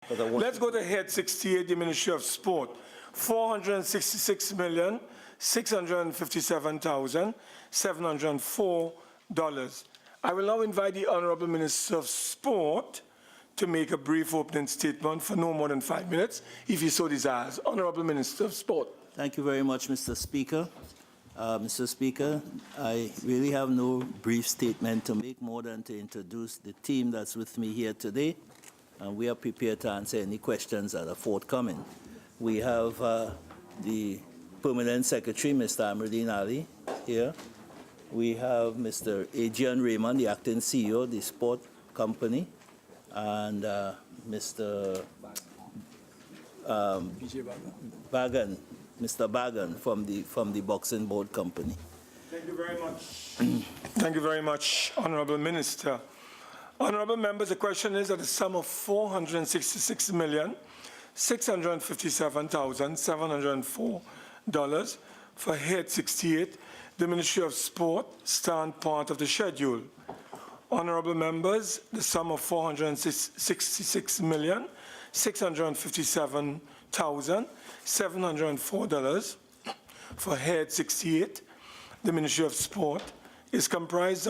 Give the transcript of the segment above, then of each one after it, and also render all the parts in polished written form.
Let's go to head 68, the Ministry of Sport. $466,657,704. I will now invite the Honourable Minister of Sport to make a brief opening statement for no more than 5 minutes, if he so desires. Honourable Minister of Sport. Thank you very much, Mr. Speaker. Mr. Speaker, I really have no brief statement to make more than to introduce the team that's with me here today, and we are prepared to answer any questions that are forthcoming. We have the Permanent Secretary, Mr. Amruddin Ali, here. We have Mr. Adrian Raymond, the Acting CEO of the Sport Company, and Mr. Bagan, Mr. Bagan from the Boxing Board Company. Thank you very much. Thank you very much, Honourable Minister. Honourable members, the question is that the sum of $466,657,704 for head 68, the Ministry of Sport, stand part of the schedule. Honourable members, the sum of $466,657,704 for head 68, the Ministry of Sport, is comprised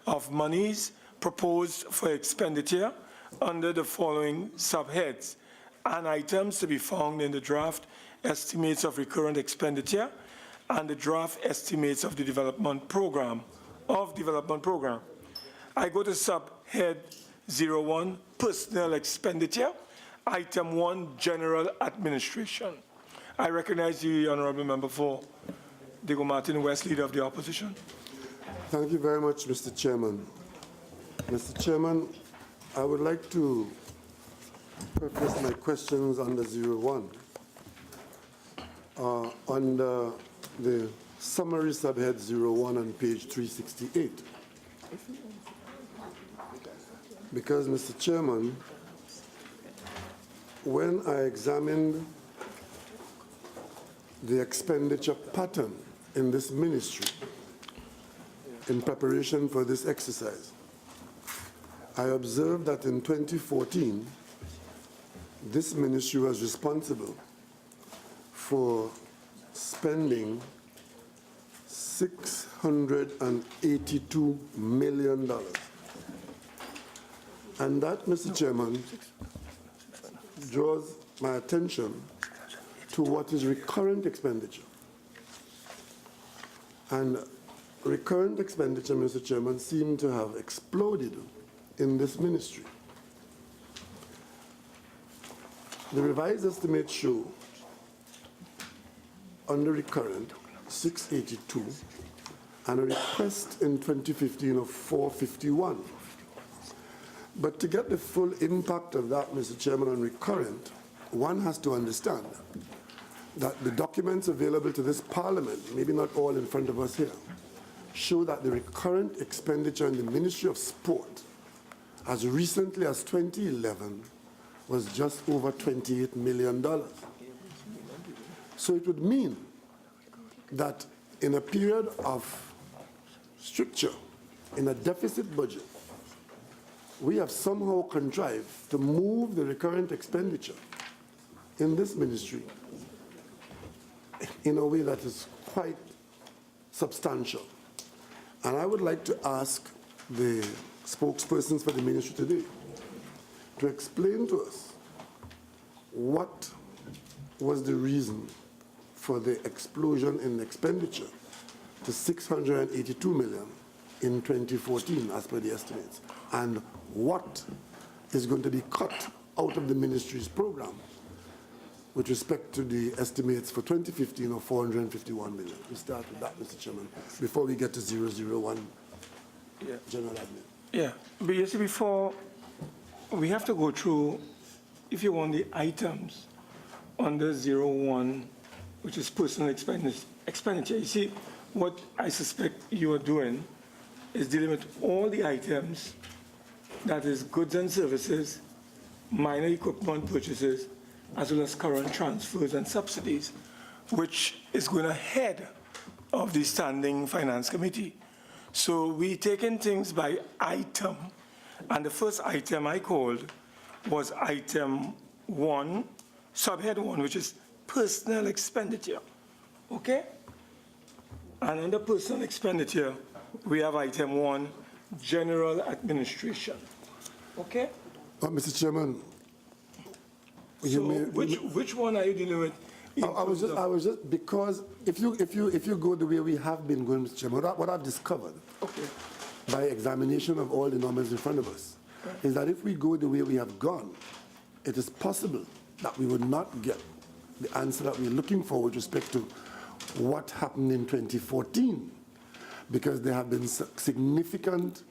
of monies proposed for expenditure under the following subheads and items to be found in the draft estimates of recurrent expenditure and the draft estimates of the development program. I go to subhead 01, Personal Expenditure, Item 1, General Administration. I recognize the Honourable Member for Diego Martin West, Leader of the Opposition. Thank you very much, Mr. Chairman. Mr. Chairman, I would like to preface my questions under 01. Under the summary subhead 01 on page 368. Because, Mr. Chairman, when I examined the expenditure pattern in this ministry in preparation for this exercise, I observed that in 2014, this ministry was responsible for spending $682 million. And that, Mr. Chairman, draws my attention to what is recurrent expenditure. And recurrent expenditure, Mr. Chairman, seemed to have exploded in this ministry. The revised estimates show under recurrent 682 and a request in 2015 of 451. But to get the full impact of that, Mr. Chairman, on recurrent, one has to understand that the documents available to this Parliament, maybe not all in front of us here, show that the recurrent expenditure in the Ministry of Sport as recently as 2011 was just over $28 million. So it would mean that in a period of stricture, in a deficit budget, we have somehow contrived to move the recurrent expenditure in this ministry in a way that is quite substantial. And I would like to ask the spokespersons for the ministry today to explain to us what was the reason for the explosion in expenditure to $682 million in 2014 as per the estimates, and what is going to be cut out of the ministry's program with respect to the estimates for 2015 of $451 million. We start with that, Mr. Chairman, before we get to 001 General Admin. Yeah, but you see, before, we have to go through, if you want, the items under 01, which is personal expenditure. You see, what I suspect you are doing is dealing with all the items, that is goods and services, minor equipment purchases, as well as current transfers and subsidies, which is going ahead of the Standing Finance Committee. So we taking things by item, and the first item I called was item 1, subhead 1, which is personal expenditure. Okay? And under personal expenditure, we have item 1, general administration. Okay? Mr. Chairman, So which one are you dealing with? I was just, because if you go the way we have been going, Mr. Chairman, what I've discovered Okay. by examination of all the numbers in front of us is that if we go the way we have gone, it is possible that we would not get the answer that we're looking for with respect to what happened in 2014, because there have been significant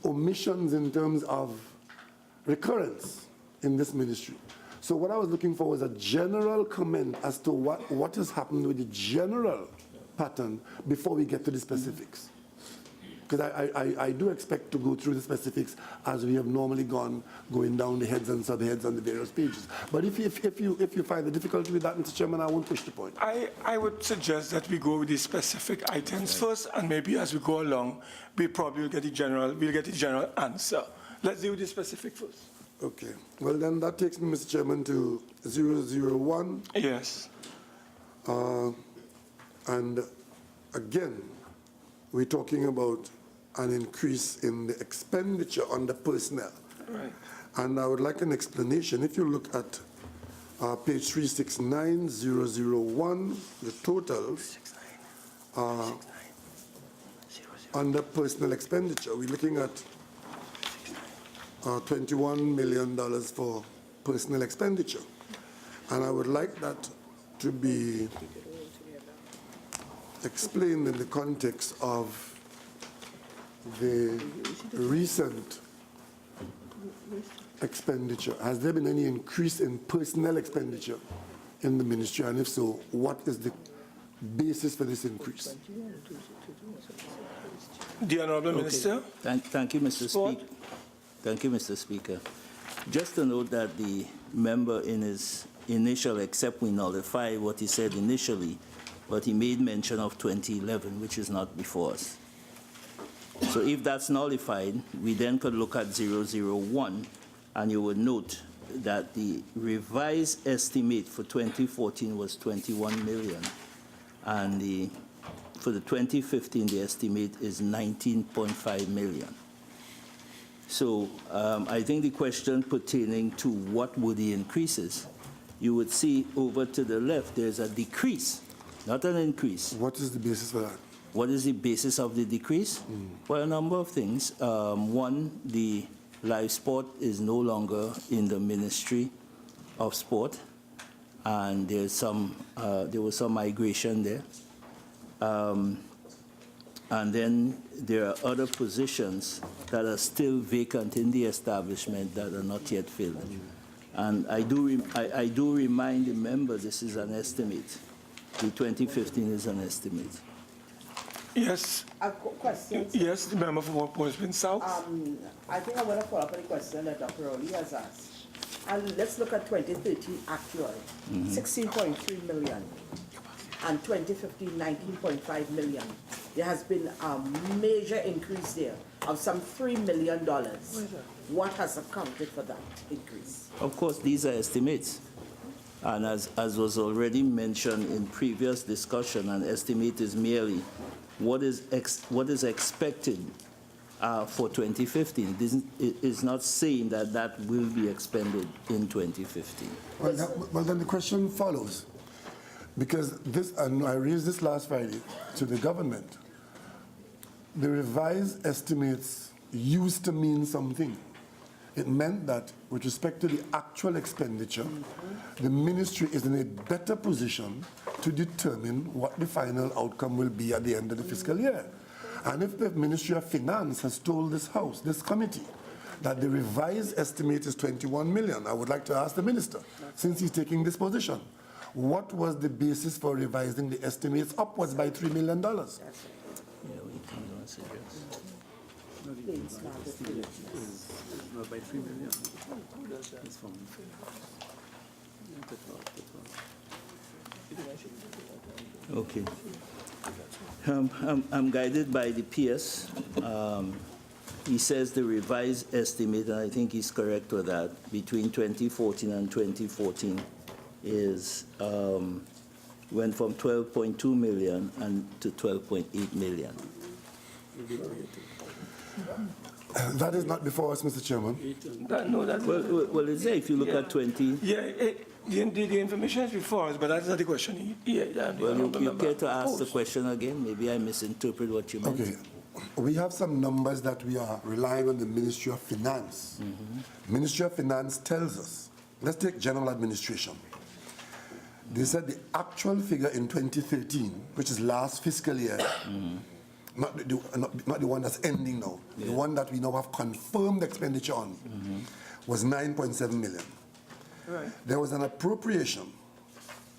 omissions in terms of recurrence in this ministry. So what I was looking for was a general comment as to what has happened with the general pattern before we get to the specifics. Because I do expect to go through the specifics as we have normally going down the heads and subheads on the various pages. But if you find the difficulty with that, Mr. Chairman, I won't push the point. I would suggest that we go with the specific items first, and maybe as we go along, we probably will get the general answer. Let's deal with the specific first. Okay. Well, then that takes me, Mr. Chairman, to 001. Yes. And again, we're talking about an increase in the expenditure on the personnel. Right. And I would like an explanation. If you look at page 369, 001, the totals under personal expenditure, we're looking at $21 million for personal expenditure. And I would like that to be explained in the context of the recent expenditure. Has there been any increase in personnel expenditure in the ministry? And if so, what is the basis for this increase? The Honourable Minister. Thank you, Mr. Sport. Speaker. Thank you, Mr. Speaker. Just to note that the member in his initial, except we nullify what he said initially, but he made mention of 2011, which is not before us. So if that's nullified, we then could look at 001, and you would note that the revised estimate for 2014 was 21 million, and for the 2015, the estimate is 19.5 million. So I think the question pertaining to what were the increases, you would see over to the left, there's a decrease, not an increase. What is the basis for that? What is the basis of the decrease? Well, a number of things. One, the live sport is no longer in the Ministry of Sport, and there was some migration there. And then there are other positions that are still vacant in the establishment that are not yet filled. And I do remind the member this is an estimate. The 2015 is an estimate. Yes. Questions? Yes, the member for Portsmouth South. I think I want to follow up on the question that Dr. Rowley has asked. And let's look at 2013 actual, 16.3 million, and 2015, 19.5 million. There has been a major increase there of some $3 million. What has accounted for that increase? Of course, these are estimates. And as was already mentioned in previous discussion, an estimate is merely what is expected for 2015. It is not saying that that will be expended in 2015. Well, then the question follows, because this, and I raised this last Friday to the government, the revised estimates used to mean something. It meant that with respect to the actual expenditure, the ministry is in a better position to determine what the final outcome will be at the end of the fiscal year. And if the Ministry of Finance has told this House, this committee, that the revised estimate is 21 million, I would like to ask the minister, since he's taking this position, what was the basis for revising the estimates upwards by $3 million? Yeah, we can suggest. Not by 3 million. It's from Okay. I'm guided by the PS he says the revised estimate, and I think he's correct with that, between 2014 and 2014 is, went from 12.2 million and to 12.8 million. That is not before us, Mr. Chairman. Well, it's there if you look at 20. Yeah, the information is before us, but that's not the question. Well, you care to ask the question again? Maybe I misinterpret what you meant. Okay. We have some numbers that we are relying on the Ministry of Finance. Ministry of Finance tells us, let's take general administration. They said the actual figure in 2013, which is last fiscal year, not the one that's ending now, the one that we now have confirmed expenditure on, was 9.7 million. Right. There was an appropriation,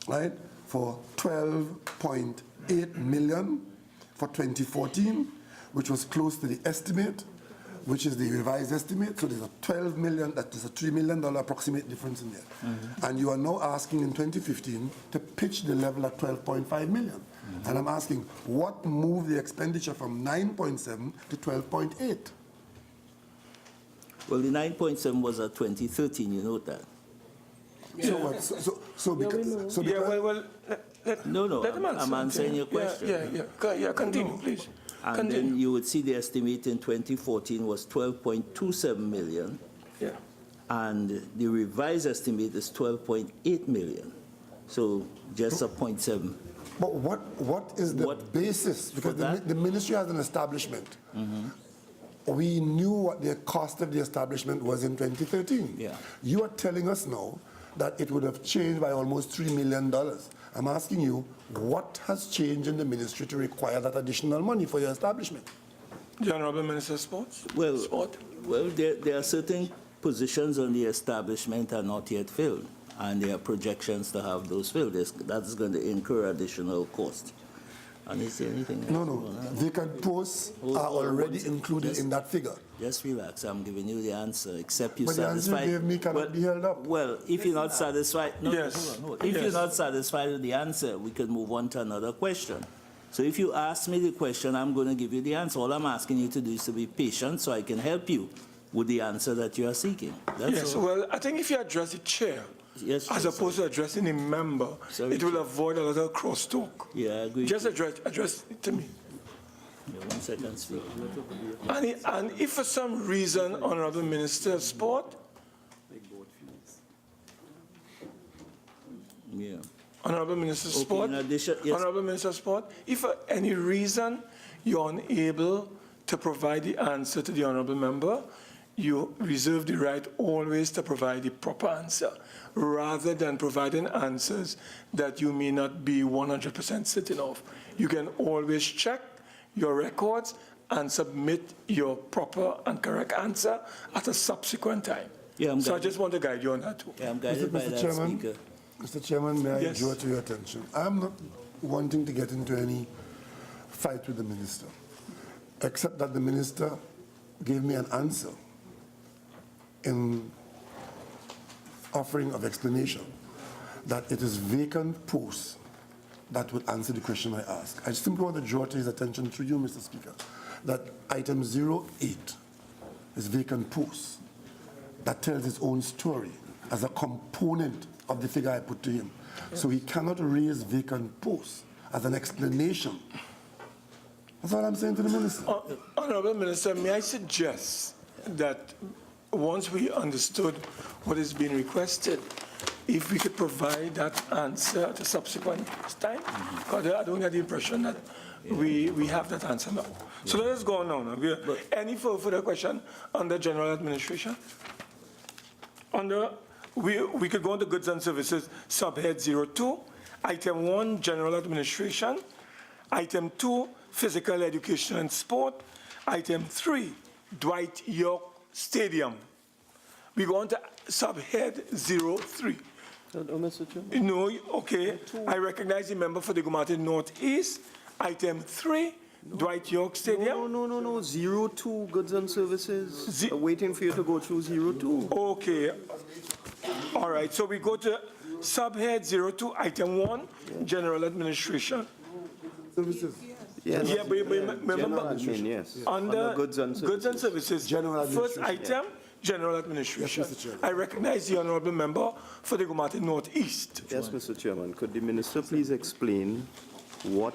right, for 12.8 million for 2014, which was close to the estimate, which is the revised estimate. So there's a 12 million, that is a $3 million approximate difference in there. And you are now asking in 2015 to pitch the level at 12.5 million. And I'm asking, what moved the expenditure from 9.7 to 12.8? Well, the 9.7 was at 2013, you know that. So what? So because No, let him answer. I'm answering your question. Yeah, continue, please. And Continue. then you would see the estimate in 2014 was 12.27 million, Yeah. and the revised estimate is 12.8 million. So just a 0.7. But what is the basis? Because the ministry has an establishment. We knew what the cost of the establishment was in 2013. Yeah. You are telling us now that it would have changed by almost $3 million. I'm asking you, what has changed in the ministry to require that additional money for your establishment? The Honourable Minister of Sports? Well, Sport? there are certain positions on the establishment are not yet filled, and there are projections to have those filled. That's going to incur additional cost. And is there anything else? No. Vacant posts are already included in that figure. Just relax. I'm giving you the answer, except you But the answer satisfied. you gave me cannot be held up. Well, if you're not satisfied, Yes. hold on. If you're not satisfied with the answer, we can move on to another question. So if you ask me the question, I'm going to give you the answer. All I'm asking you to do is to be patient so I can help you with the answer that you are seeking. That's Yes, all. well, I think if you address the chair, Yes, as sir, opposed to addressing a member, Sorry, it will Chair. avoid a lot of crosstalk. Yeah, I agree. Just address it to me. Yeah, 1 second, speak. And if for some reason, Honourable Minister of Sport, Yeah. Honourable Minister of Okay, Sport, in addition, yes. Honourable Minister of Sport, if for any reason you're unable to provide the answer to the Honourable Member, you reserve the right always to provide the proper answer, rather than providing answers that you may not be 100% certain of. You can always check your records and submit your proper and correct answer at a subsequent time. Yeah, So I just want to guide you on that too. Yeah, I'm guided by Mr. that, Chairman, Speaker. Mr. Chairman, may I Yes. draw to your attention? I'm not wanting to get into any fight with the minister, except that the minister gave me an answer in offering of explanation that it is vacant posts that would answer the question I asked. I simply want to draw to his attention through you, Mr. Speaker, that item 08 is vacant posts. That tells its own story as a component of the figure I put to him. So he cannot raise vacant posts as an explanation. That's all I'm saying to the minister. Honourable Minister, may I suggest that once we understood what is being requested, if we could provide that answer at a subsequent time? Because I don't get the impression that we have that answer now. So let us go on now. Any further question under general administration? We could go on to goods and services, subhead 02, item 1, general administration, item 2, physical education and sport, item 3, Dwight York Stadium. We go on to subhead 03. Mr. Chair? No, okay. I recognize the member for the Gumati Northeast. Item 3, Dwight York Stadium. No. 02, goods and services. Waiting for you to go through 02. Okay. All right. So we go to subhead 02, item 1, general administration. Services. Yes. Yeah, but remember, General admin, yes. under goods and services, General first administration. item, general administration. Yes, Mr. Chairman. I recognize the honourable member for the Gumati Northeast. Yes, Mr. Chairman, could the minister please explain what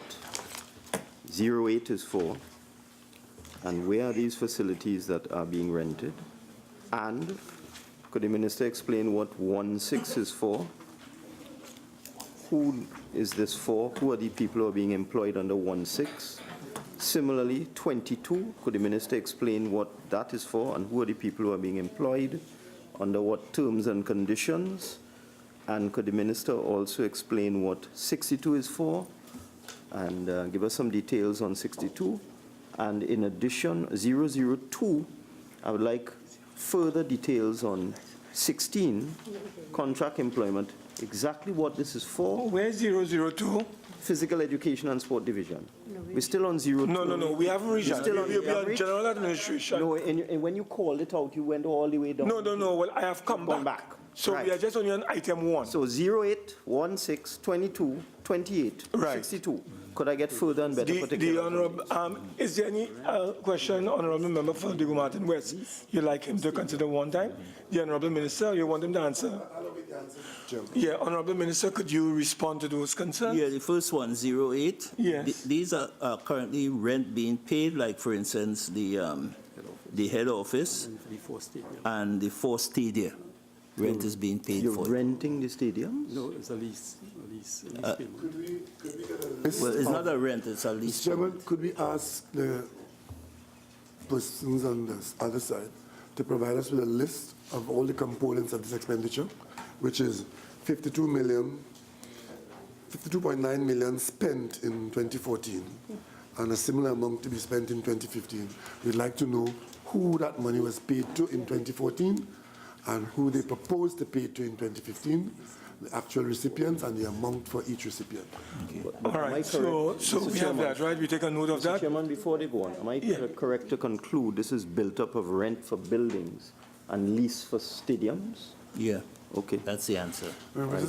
08 is for, and where are these facilities that are being rented? And could the minister explain what 16 is for? Who is this for? Who are the people who are being employed under 16? Similarly, 22, could the minister explain what that is for, and who are the people who are being employed, under what terms and conditions? And could the minister also explain what 62 is for, and give us some details on 62? And in addition, 002, I would like further details on 16, contract employment, exactly what this is for. Where's 002? Physical Education and Sport Division. We're still on 02. No, we haven't reached that. Still on We'll be on average? general administration. No, and when you called it out, you went all the way down. No, well, I have come Gone back. back. So Right. we are just only on item 1. So 08, 16, 22, 28, Right. 62. Could I get further and better The particulars? honourable, is there any question, honourable member for the Martin West? You'd like him to consider one time? The honourable minister, you want him to answer? Yeah, honourable minister, could you respond to those concerns? Yeah, the first one, 08. Yes. These are currently rent being paid, like for instance, the head office and the 4 stadia. Rent is being paid You're for. renting the stadium? No, it's a lease payment. Well, it's not a rent, it's a Mr. lease. Chairman, could we ask the persons on this other side to provide us with a list of all the components of this expenditure, which is 52.9 million spent in 2014, and a similar amount to be spent in 2015. We'd like to know who that money was paid to in 2014 and who they proposed to pay to in 2015, the actual recipients and the amount for each recipient. All right, so we have that, right? We take a note of Mr. that? Chairman, before they go on, am I Yeah. correct to conclude this is built up of rent for buildings and lease for stadiums? Yeah, Okay. that's the answer. All right,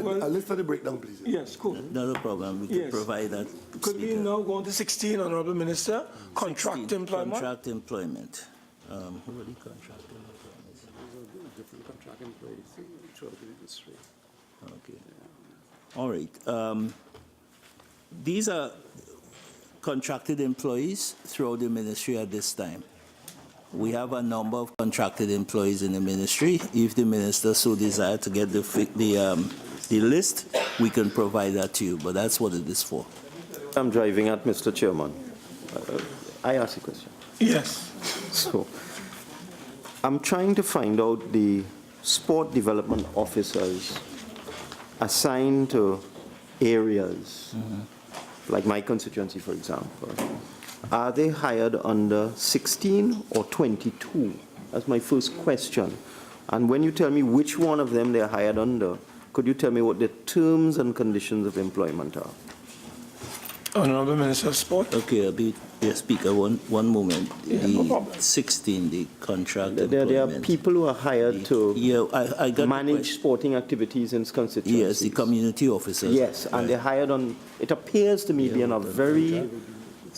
well- A list of the breakdown, please. Yes, cool. Not a problem, we can Yes. provide that. Could we Speaker. now go on to 16, honourable minister? Contract employment? Contract employment. Who are the contract employments? Different contract employees, throughout the industry. Okay. All right. These are contracted employees throughout the ministry at this time. We have a number of contracted employees in the ministry. If the minister so desire to get the list, we can provide that to you, but that's what it is for. I'm driving at, Mr. Chairman. I asked a question. Yes. So, I'm trying to find out the sport development officers assigned to areas, like my constituency, for example. Are they hired under 16 or 22? That's my first question. And when you tell me which one of them they're hired under, could you tell me what the terms and conditions of employment are? Honourable Minister of Sport? Okay, I'll be the speaker. One moment. Yeah, no problem. The 16, the contract There are employment. people who are hired to Yeah, I got the manage question. sporting activities in constituencies. Yes, the community officers. Yes, and they're hired on, it appears to me, be on a very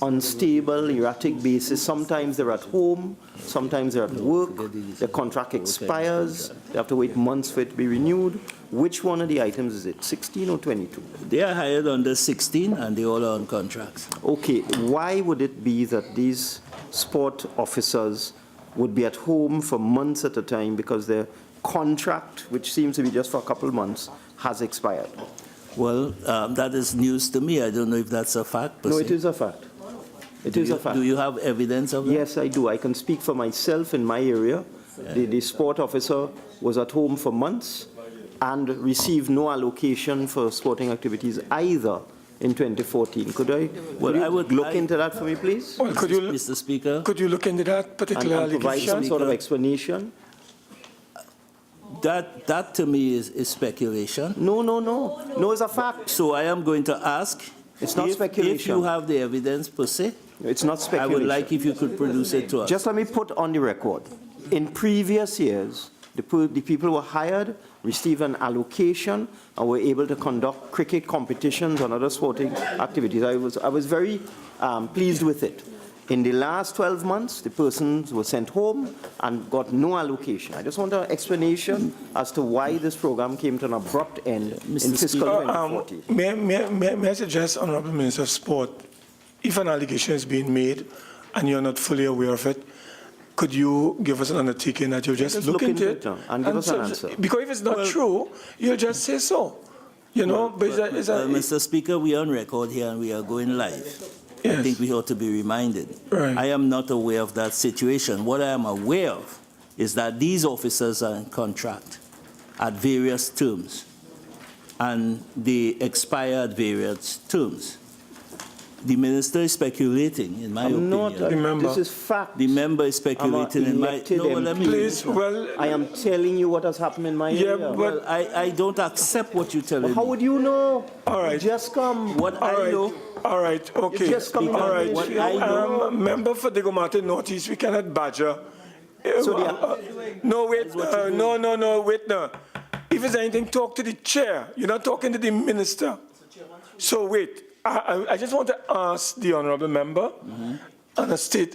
unstable, erratic basis. Sometimes they're at home, sometimes they're at work, their contract expires, they have to wait months for it to be renewed. Which one of the items is it, 16 or 22? They are hired under 16 and they all are on contracts. Okay, why would it be that these sport officers would be at home for months at a time because their contract, which seems to be just for a couple of months, has expired? Well, that is news to me. I don't know if that's a fact. per No, se. it is a fact. It is a fact. Do you have evidence of that? Yes, I do. I can speak for myself in my area. The sport officer was at home for months and received no allocation for sporting activities either in 2014. Could I I would look into that for me, please? Well, could you Mr. Speaker, look into that And particular provide some allegation? sort of explanation? that to me is speculation. No, no, no. No, it's a fact. So I am going to ask. It's not if speculation. you have the evidence per se, It's not I speculation. would like if you could produce it to us. Just let me put on the record. In previous years, The people were hired, received an allocation, and were able to conduct cricket competitions and other sporting activities. I was very pleased with it. In the last 12 months, the persons were sent home and got no allocation. I just want an explanation as to why this program came to an abrupt end in fiscal 2040. May I suggest, Honourable Minister of Sport, if an allegation is being made and you're not fully aware of it, could you give us an undertaking that you'll just look into it and give us an answer? Because if it's not true, you'll just say so. You know, but Mr. Speaker, we are on record here and we are going live. I Yes. think we ought to be reminded. Right. I am not aware of that situation. What I am aware of is that these officers are in contract at various terms, and they expire at various terms. The minister is speculating, in my opinion. Remember. This is fact. The member is speculating in my... elected No, well, let me... Please, well, I am telling you what has happened in my Yeah, area. but- Well, I don't accept what you're telling How me. would you know? All right. You just come. What all I right, know... all right, okay. just coming All on right. what I know- Member for Diego Martin Northeast, we cannot badger. So No, wait, no, wait, no. If it's anything, talk to the chair. You're not talking to the minister. So wait, I just want to ask the honourable member, and an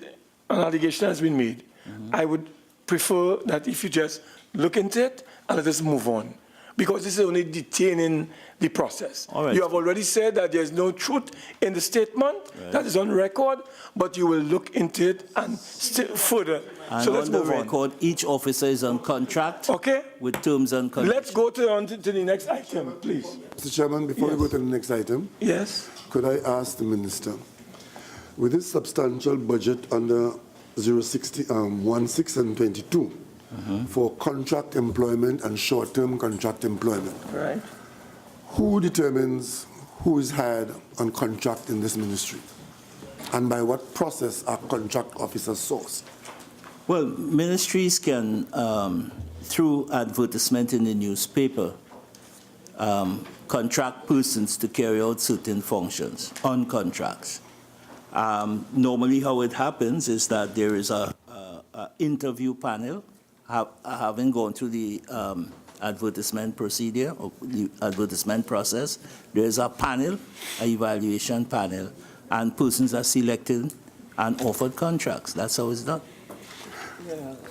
allegation has been made. I would prefer that if you just look into it and let us move on, because this is only detaining the process. All right. You have already said that there's no truth in the statement, that is on record, but you will look into it and further. And So let's on the move on. record, each officer is on contract Okay? with terms and conditions. Let's go on to the next item, please. Mr. Chairman, before we go to the next item, Yes? could I ask the minister, with this substantial budget under 060, 16 and 22 for contract employment and short-term contract employment, Right. who determines who is hired on contract in this ministry? And by what process are contract officers sourced? Well, ministries can, through advertisement in the newspaper, contract persons to carry out certain functions on contracts. Normally how it happens is that there is a interview panel, having gone through the advertisement procedure or the advertisement process. There is a panel, an evaluation panel, and persons are selected and offered contracts. That's how it's done.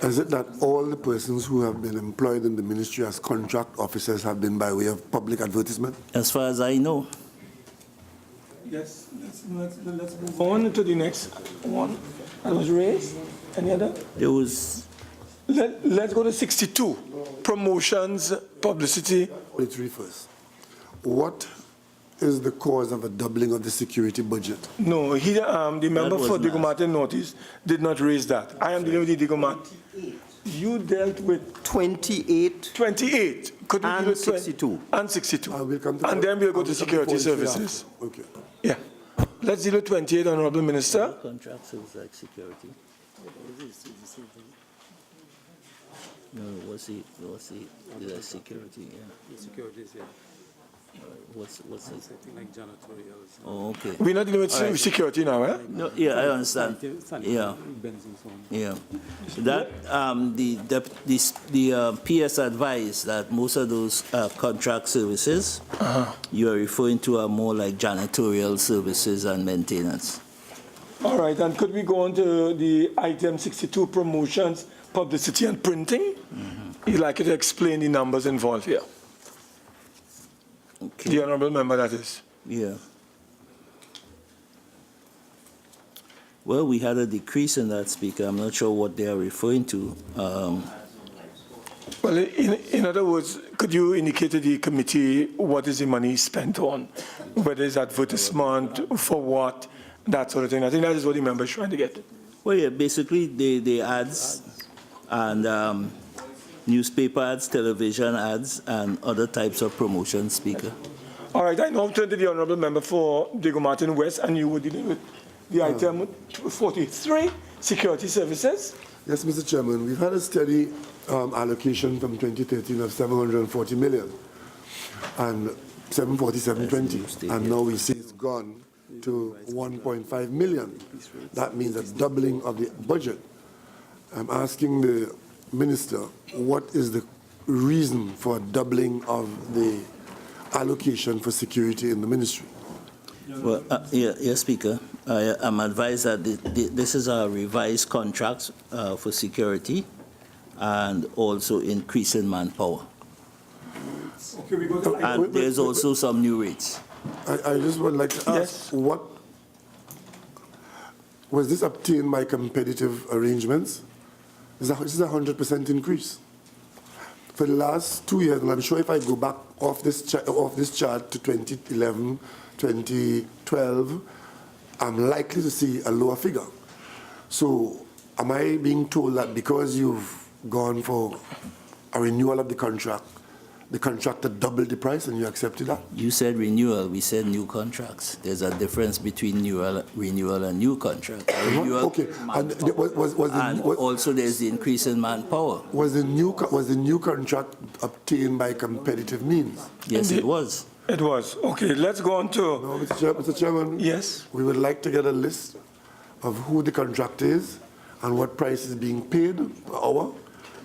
Is it that all the persons who have been employed in the ministry as contract officers have been by way of public advertisement? As far as I know. Yes, let's move on to the next one that was raised. Any other? There was... Let's go to 62, promotions, publicity. 23 first. What is the cause of a doubling of the security budget? No, the member for wasn't Diego asked. Martin Northeast did not raise that. I am dealing with the Diego Martin. You dealt with 28 28. Could we And deal with 62. And 62. We'll come to And then we'll go to I'll come security forward to that. services. Okay. Yeah. Let's deal with 28, Honourable Minister. Contracts is like security. No, what's the security, yeah. Securities, yeah. What's it? Something like janitorial. Oh, okay. We're not dealing with security now, eh? No, yeah, I understand. Yeah, yeah. That, the PS advised that most of those contract services you are referring to are more like janitorial services and maintenance. All right, and could we go on to the item 62, promotions, publicity and printing? You'd like you to explain the numbers involved here. Okay. The honourable member, that is. Yeah. Well, we had a decrease in that, Speaker. I'm not sure what they are referring to. Well, in other words, could you indicate to the committee what is the money spent on? Whether it's advertisement, for what, that sort of thing. I think that is what the member is trying to get. Well, yeah, basically the ads and newspaper ads, television ads, and other types of promotions, Speaker. All right, I now turn to the honourable member for Diego Martin West, and you were dealing with the item 43, security services. Yes, Mr. Chairman, we've had a steady allocation from 2013 of 740 million and 747.20, and now we see it's gone to 1.5 million. That means a doubling of the budget. I'm asking the Minister, what is the reason for doubling of the allocation for security in the ministry? Well, yes, Speaker. I'm advised that this is a revised contract for security and also increase in manpower. Okay, we go to And there's also some new rates. I just would like to ask, Yes. what was this obtained by competitive arrangements? This is a 100% increase. For the last 2 years, and I'm sure if I go back off this chart to 2011, 2012, I'm likely to see a lower figure. So am I being told that because you've gone for a renewal of the contractor doubled the price and you accepted that? You said renewal, we said new contracts. There's a difference between renewal and new contract. Renewal, Okay, and and also there's the increase in manpower. was the new contract obtained by competitive means? Yes, it was. It was. Okay, let's go on to, No, Mr. Chairman. yes. We would like to get a list of who the contractor is and what price is being paid per hour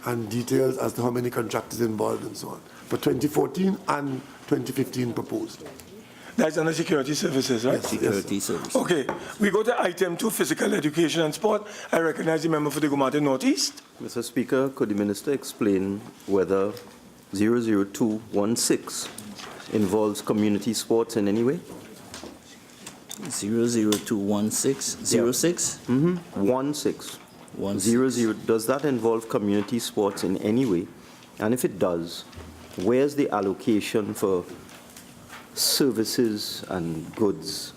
and details as to how many contractors involved and so on for 2014 and 2015 proposed. That's under security services, right? Security service. Okay, we go to item 2, physical education and sport. I recognize the member for the Gumati Northeast. Mr. Speaker, could the minister explain whether 00216 involves community sports in any way? 00216, 06? 16. Does that involve community sports in any way? And if it does, where's the allocation for services and goods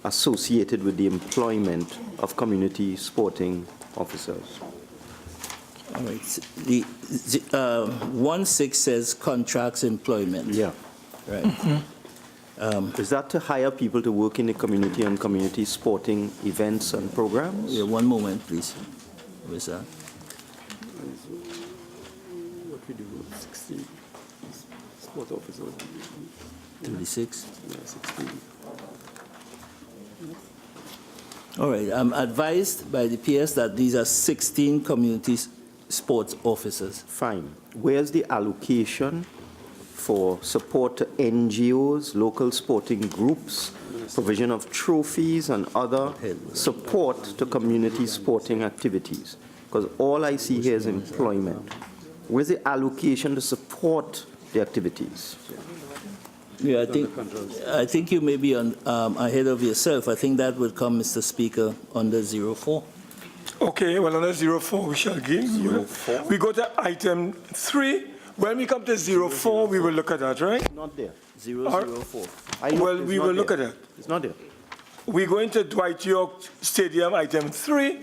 associated with the employment of community sporting officers? All right. The 16 says contracts employment. Yeah. Right. Is that to hire people to work in the community on community sporting events and programs? Yeah, one moment, please. Where's that? What we do, 16 sport officers. 36. Yeah, 16. All right. I'm advised by the PS that these are 16 community sports officers. Fine. Where's the allocation for support to NGOs, local sporting groups, provision of trophies and other support to community sporting activities? Because all I see here is employment. Where's the allocation to support the activities? Yeah, I think you may be on, ahead of yourself. I think that would come, Mr. Speaker, under 04. Okay, well, under 04, we shall give you. We go to item 3. When we come to 04, we will look at that, right? Not there. 004. Well, we will look at it. It's not there. We go into Dwight York Stadium, item 3.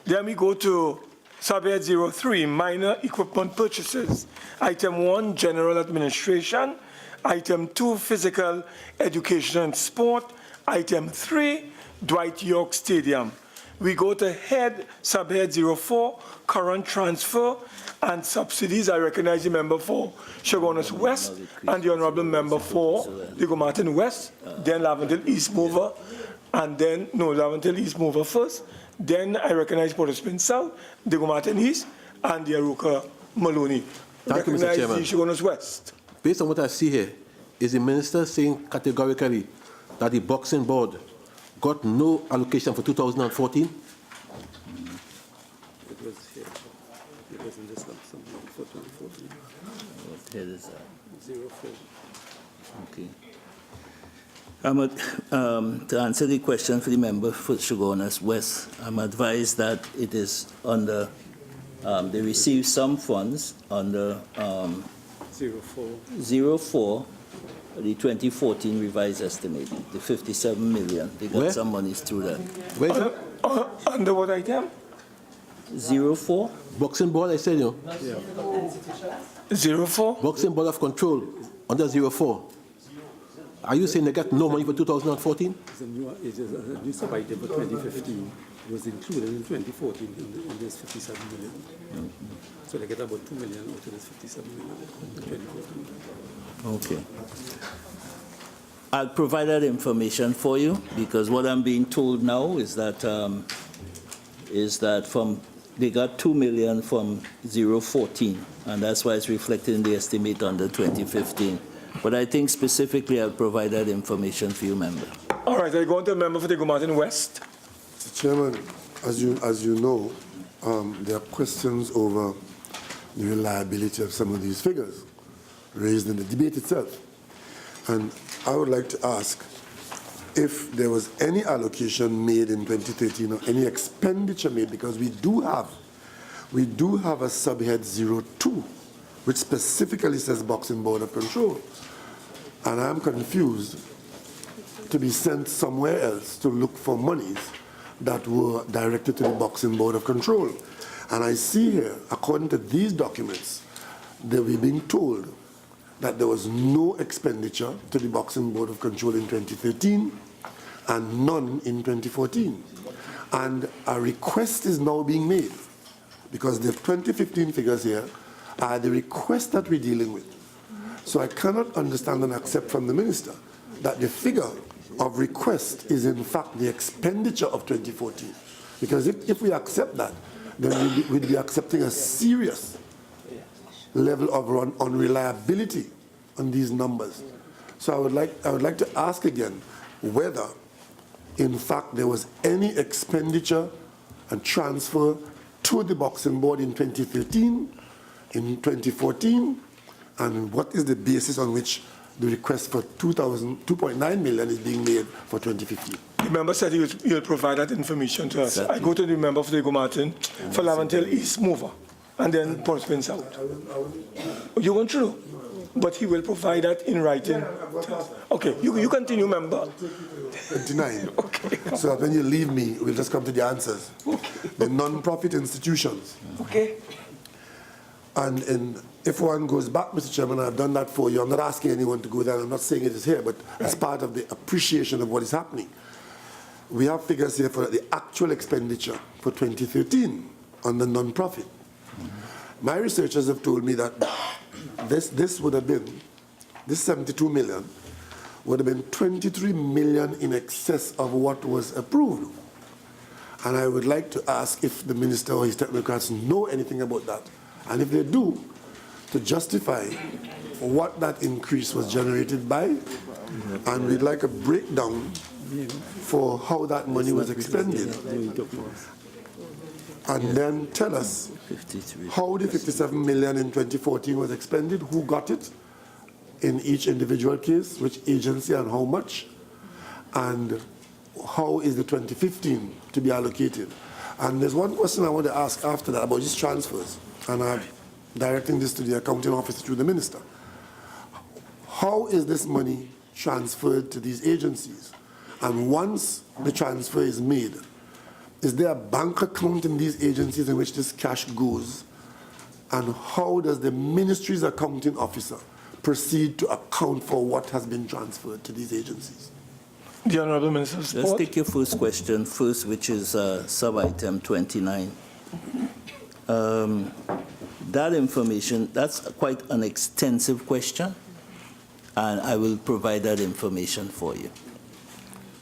Then we go to subhead 03, minor equipment purchases. Item 1, general administration. Item 2, physical education and sport. Item 3, Dwight York Stadium. We go to subhead 04, current transfer and subsidies. I recognize the member for Chaguanas West and the honourable member for the Gomartin West, then Laventille East mover, and then, no, Laventille East mover first. Then I recognize Port of Spain South, the Gomartin East, and the Aruka Maloney. Thank you, Mr. Chairman. Recognize the Chaguanas West. Based on what I see here, is the minister saying categorically that the boxing board got no allocation for 2014? It was here. It was in this one, something for 2014. What head is that? 04. Okay. To answer the question for the member for Chaguanas West, I'm advised that it is under, they received some funds under 04, the 2014 revised estimate, the 57 million. They got Where? some monies through that. Where is it? Under what item? 04? Boxing board, I said, 04? boxing board of control under 04. Are you saying they got no money for 2014? It's a new sub-item for 2015. It was included in 2014 in this 57 million. So they get about 2 million out of this 57 million in 2014. Okay. I'll provide that information for you because what I'm being told now is that from they got 2 million from 014, and that's why it's reflected in the estimate under 2015. But I think specifically I'll provide that information for you, member. All right, I go on to a member for the Martin West. Mr. Chairman, as you know, there are questions over the reliability of some of these figures raised in the debate itself. And I would like to ask if there was any allocation made in 2013 or any expenditure made, because we do have a subhead 02, which specifically says Boxing Board of Control. And I'm confused to be sent somewhere else to look for monies that were directed to the Boxing Board of Control. And I see here, according to these documents, that we're being told that there was no expenditure to the Boxing Board of Control in 2013 and none in 2014. And a request is now being made, because the 2015 figures here are the request that we're dealing with. So I cannot understand and accept from the minister that the figure of request is in fact the expenditure of 2014. Because if we accept that, then we'd be accepting a serious level of unreliability on these numbers. So I would like to ask again whether in fact there was any expenditure and transfer to the Boxing Board in 2013, in 2014, and what is the basis on which the request for 2.9 million is being made for 2015. The member said he'll provide that information to us. I go to the member for the Martin for Lavantel East Mover, and then Port Spence out. You went through, but he will provide that in writing. Okay, you continue, member. 29. Okay. So that when you leave me, we'll just come to the answers. Okay. The non-profit institutions. Okay. And if one goes back, Mr. Chairman, I've done that for you. I'm not asking anyone to go there. I'm not saying it is here, but as part of the appreciation of what is happening. We have figures here for the actual expenditure for 2013 on the non-profit. My researchers have told me that this would have been, this 72 million would have been 23 million in excess of what was approved. And I would like to ask if the minister or his technocrats know anything about that. And if they do, to justify what that increase was generated by, and we'd like a breakdown for how that money was expended. And then tell us how the 57 million in 2014 was expended, who got it in each individual case, which agency and how much, and how is the 2015 to be allocated. And there's one question I want to ask after that about these transfers, and I'm directing this to the accounting officer through the minister. How is this money transferred to these agencies? And once the transfer is made, is there a bank account in these agencies in which this cash goes? And how does the ministry's accounting officer proceed to account for what has been transferred to these agencies? The Honourable Minister of Sport. Let's take your first question first, which is sub-item 29. That information, that's quite an extensive question, and I will provide that information for you.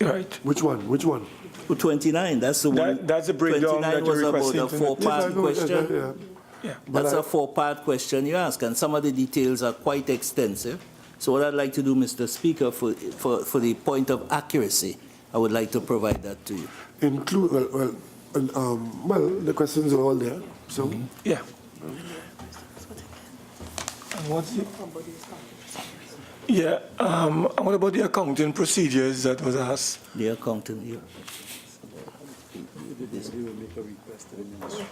Right. Which one? Which one? 29, that's the one. That's the breakdown 29 that you're was about a requesting. four-part question. Yeah. That's a four-part question you ask, and some of the details are quite extensive. So what I'd like to do, Mr. Speaker, for the point of accuracy, I would like to provide that to you. Include, well, the questions are all there, so. Yeah. And what's the... Yeah, and what about the accounting procedures that was asked? The accountant, yeah. We will make a request to the ministry.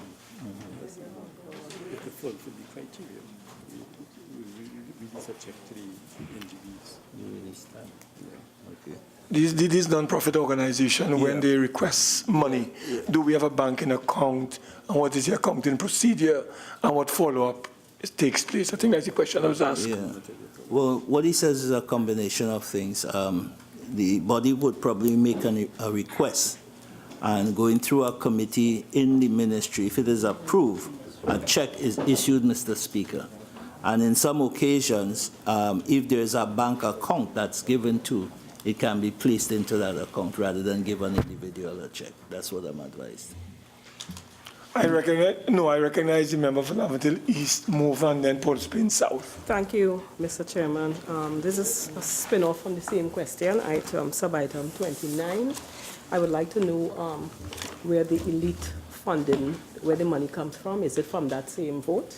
If the fulfill the criteria, we release a check to the NGBs. You release that? Yeah. Okay. These non-profit organizations, when they request money, do we have a banking account? And what is the accounting procedure? And what follow-up takes place? I think that's the question I was asking. Yeah. Well, what he says is a combination of things. The body would probably make a request, and going through a committee in the ministry, if it is approved, a check is issued, Mr. Speaker. And in some occasions, if there's a bank account that's given to, it can be placed into that account rather than give an individual a check. That's what I'm advised. I recognize the member for Laventille East, move, and then Port Spain South. Thank you, Mr. Chairman. This is a spin-off from the same question, sub-item 29. I would like to know where the elite funding, where the money comes from. Is it from that same vote?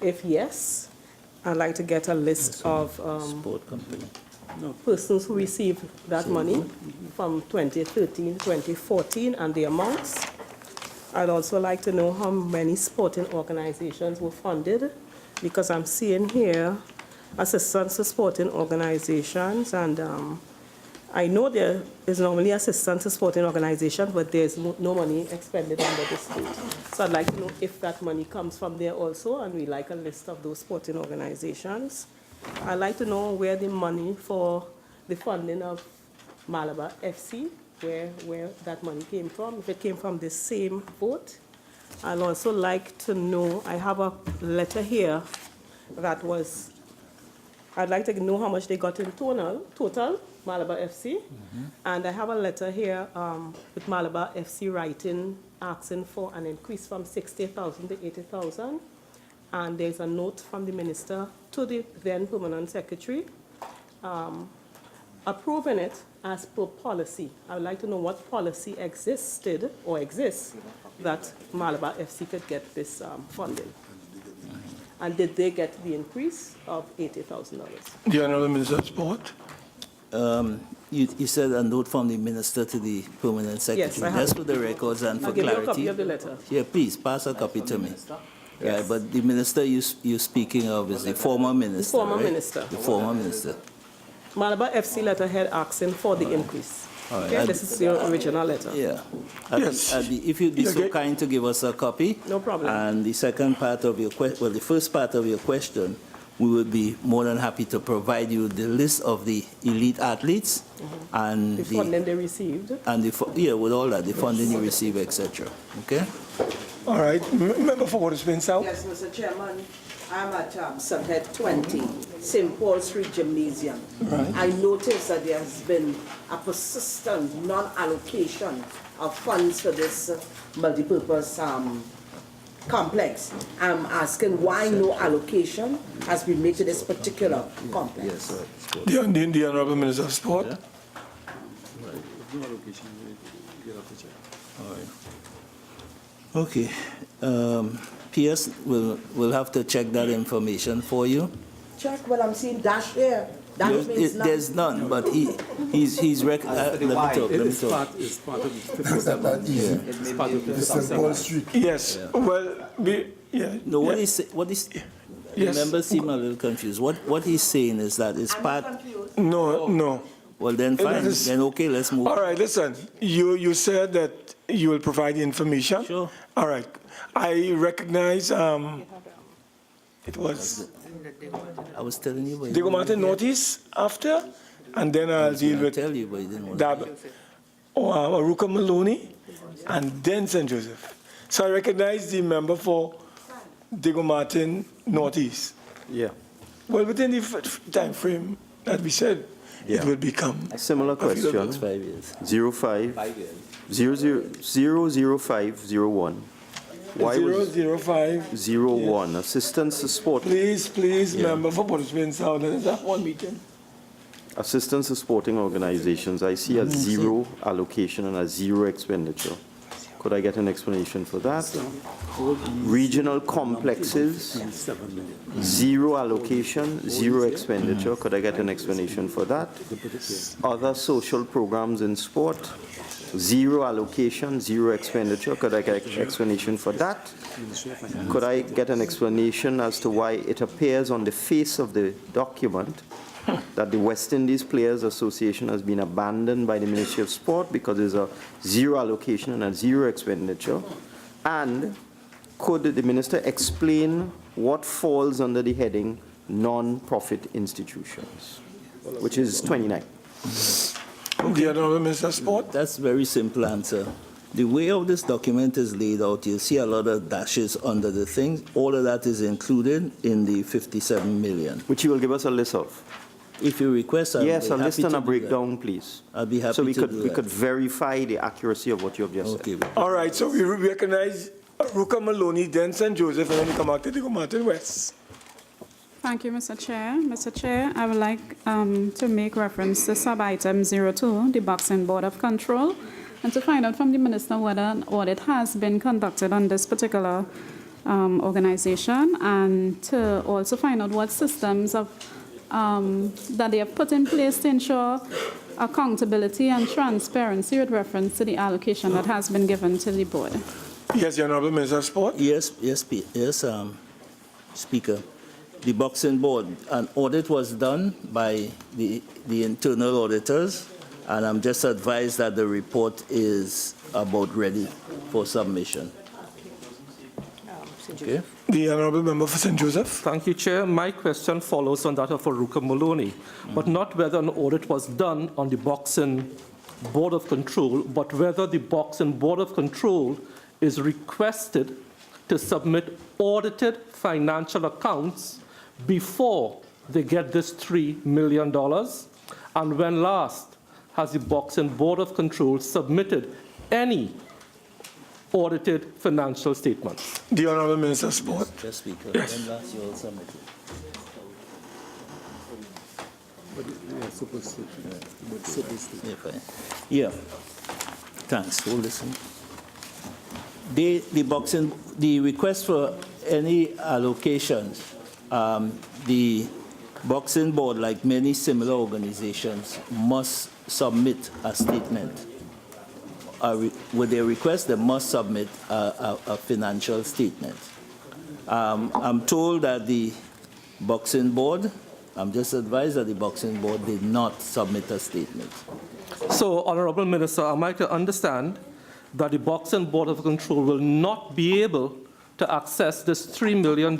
If yes, I'd like to get a list of Sport company. persons who received that money from 2013, 2014, and the amounts. I'd also like to know how many sporting organizations were funded, because I'm seeing here assistance to sporting organizations, and I know there is normally assistance to sporting organizations, but there's no money expended under the state. So I'd like to know if that money comes from there also, and we'd like a list of those sporting organizations. I'd like to know where the money for the funding of Malabar FC, where that money came from, if it came from the same vote. I'd also like to know, I have a letter here that was, I'd like to know how much they got in total Malabar FC. And I have a letter here with Malabar FC writing, asking for an increase from 60,000 to 80,000. And there's a note from the minister to the then permanent secretary approving it as per policy. I would like to know what policy existed or exists that Malabar FC could get this funding. And did they get the increase of $80,000? The Honourable Minister of Sport. You said a note from the minister to the permanent secretary. Yes, I have. Just for the records and for I'll give you a clarity. copy of the letter. Yeah, please, pass a copy to me. Yeah, but the minister you're speaking of is the former minister, The former right? minister. The former minister. Malabar FC letterhead asking for the increase. All right. Okay, this is your original letter. Yeah. Yes. If you'd be so Okay. kind to give us a copy. No problem. And the second part of your question, well, the first part of your question, we would be more than happy to provide you the list of the elite athletes and The funding they received. with all that, the funding you receive, etc. Okay? All right, member for Port Spain South. Yes, Mr. Chairman, I'm at subhead 20, St. Paul Street Gymnasium. I noticed that there has been a persistent non-allocation of funds for this multipurpose complex. I'm asking why no allocation has been made to this particular complex. Yes, right. The Honourable Minister of Sport. Yeah. No allocation, you have to check. All right. Okay. PS, we'll have to check that information for you. Check, well, I'm seeing dash here. Dash means none. There's none, but he's let me talk. It's part of the 57. It's part of the St. Paul Street. Yes, well, No, what yeah. is Yes. the members seem a little confused. What he's saying is that it's I'm part. confused. No. Well, then fine. That is- Then okay, let's move. All right, listen, you said that you will provide the information? Sure. All right, I recognize, it was I was telling you, but you Diego didn't Martin hear. notice after, and then I'll deal I with tell you, but you didn't want to. Dab, Aruka Maloney, and then St. Joseph. So I recognize the member for Diego Martin Northeast. Yeah. Well, within the time frame that we said, it Yeah. will become. Similar question. It's 5 years. 00501. Why was 005. 01? Assistance to sport. Please, member for Port Spain South, there is that one meeting. Assistance to sporting organizations. I see a zero allocation and a zero expenditure. Could I get an explanation for that? Regional complexes, 7 million. zero allocation, zero expenditure. Could I get an explanation for that? Other social programs in sport, zero allocation, zero expenditure. Could I get an explanation for that? Could I get an explanation as to why it appears on the face of the document that the West Indies Players Association has been abandoned by the Ministry of Sport because there's a zero allocation and a zero expenditure? And could the minister explain what falls under the heading non-profit institutions, which is 29? The Honourable Minister of Sport. That's a very simple answer. The way of this document is laid out, you see a lot of dashes under the things. All of that is included in the 57 million. Which you will give us a list of. If you request, I'll Yes, be a happy list and to a do breakdown, please. I'll be happy So we to could do we that. could verify the accuracy of what you have just said. Okay. All right, so we recognize Ruka Maloney, then St. Joseph, and then we come back to the Martin West. Thank you, Mr. Chair. Mr. Chair, I would like to make reference to sub-item 02, the Boxing Board of Control, and to find out from the Minister whether an audit has been conducted on this particular organization, and to also find out what systems that they have put in place to ensure accountability and transparency with reference to the allocation that has been given to the board. Yes, the Honourable Minister of Sport. Yes, Speaker. The Boxing Board, an audit was done by the internal auditors, and I'm just advised that the report is about ready for submission. Okay. The Honourable Member for St. Joseph. Thank you, Chair. My question follows on that of Ruka Maloney, but not whether an audit was done on the Boxing Board of Control, but whether the Boxing Board of Control is requested to submit audited financial accounts before they get this $3 million, and when last has the Boxing Board of Control submitted any audited financial statements? The Honourable Minister of Sport. Yes, Speaker. Yes. When last you all submitted? Yeah, fine. Yeah. Thanks. Hold this in. The request for any allocations, the Boxing Board, like many similar organizations, must submit a statement. With their request, they must submit a financial statement. I'm told that the Boxing Board, I'm just advised that the Boxing Board did not submit a statement. So, Honourable Minister, am I to understand that the Boxing Board of Control will not be able to access this $3 million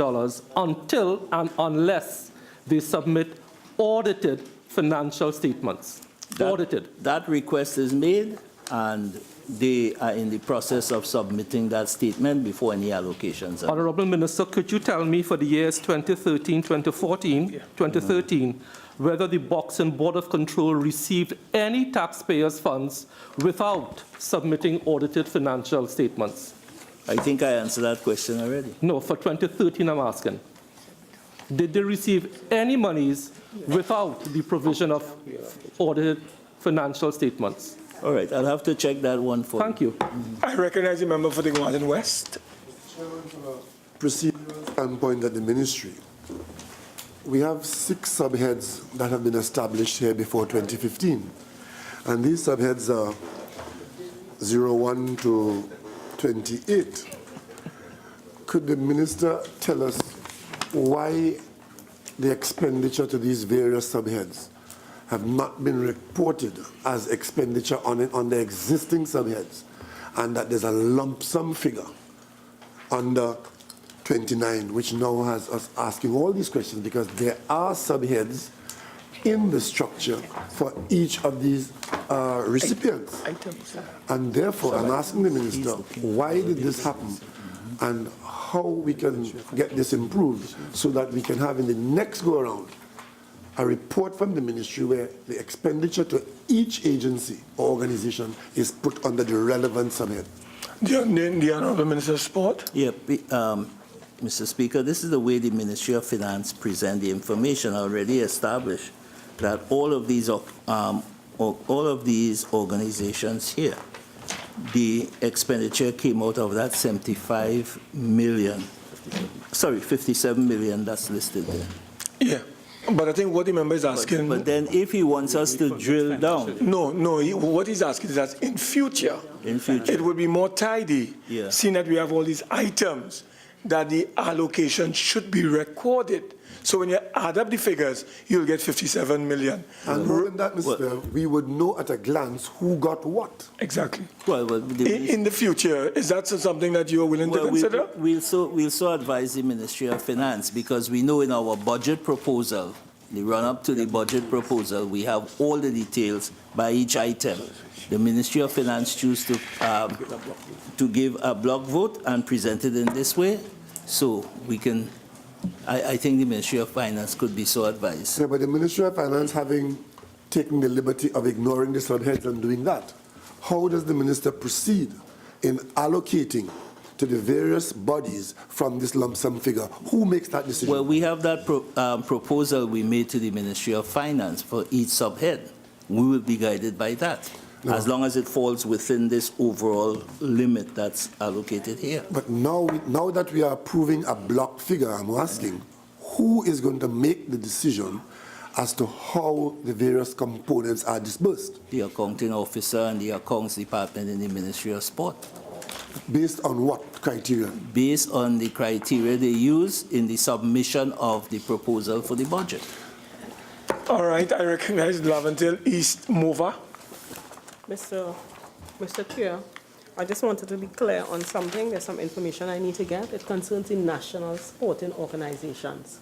until and unless they submit audited financial statements? Audited. That request is made, and they are in the process of submitting that statement before any allocations are. Honourable Minister, could you tell me for the years 2013, 2014, 2013, whether the Boxing Board of Control received any taxpayers' funds without submitting audited financial statements? I think I answered that question already. No, for 2013 I'm asking. Did they receive any monies without the provision of audited financial statements? All right, I'll have to check that one for Thank you. I recognize the member for the Martin West. Procedural standpoint at the ministry, we have 6 subheads that have been established here before 2015. And these subheads are 01 to 28. Could the minister tell us why the expenditure to these various subheads have not been reported as expenditure on the existing subheads, and that there's a lump sum figure under 29, which now has us asking all these questions, because there are subheads in the structure for each of these recipients. And therefore, I'm asking the minister, why did this happen, and how we can get this improved so that we can have in the next go-around a report from the ministry where the expenditure to each agency or organization is put under the relevant subhead. The Honourable Minister of Sport. Yeah, Mr. Speaker, this is the way the Ministry of Finance present the information already established, that all of these organizations here, the expenditure came out of that 57 million that's listed there. Yeah, but I think what the member is asking. But then if he wants us to drill down. No, what he's asking is that in future, it would be more tidy, seeing that we have all these items, that the allocation should be recorded. So when you add up the figures, you'll get 57 million. And more than that, Mr. we would know at a glance who got what. Exactly. Well, in the future, is that something that you're willing to consider? We'll so advise the Ministry of Finance, because we know in our budget proposal, the run-up to the budget proposal, we have all the details by each item. The Ministry of Finance choose to give a block vote and present it in this way, so we can. I think the Ministry of Finance could be so advised. Yeah, but the Ministry of Finance, having taken the liberty of ignoring the subheads and doing that, how does the minister proceed in allocating to the various bodies from this lump sum figure? Who makes that decision? Well, we have that proposal we made to the Ministry of Finance for each subhead. We will be guided by that, as long as it falls within this overall limit that's allocated here. But now that we are approving a block figure, I'm asking, who is going to make the decision as to how the various components are disbursed? The accounting officer and the accounts department in the Ministry of Sport. Based on what criteria? Based on the criteria they use in the submission of the proposal for the budget. All right, I recognize Laventille East mover. Mr. Chair, I just wanted to be clear on something. There's some information I need to get. It concerns the national sporting organizations.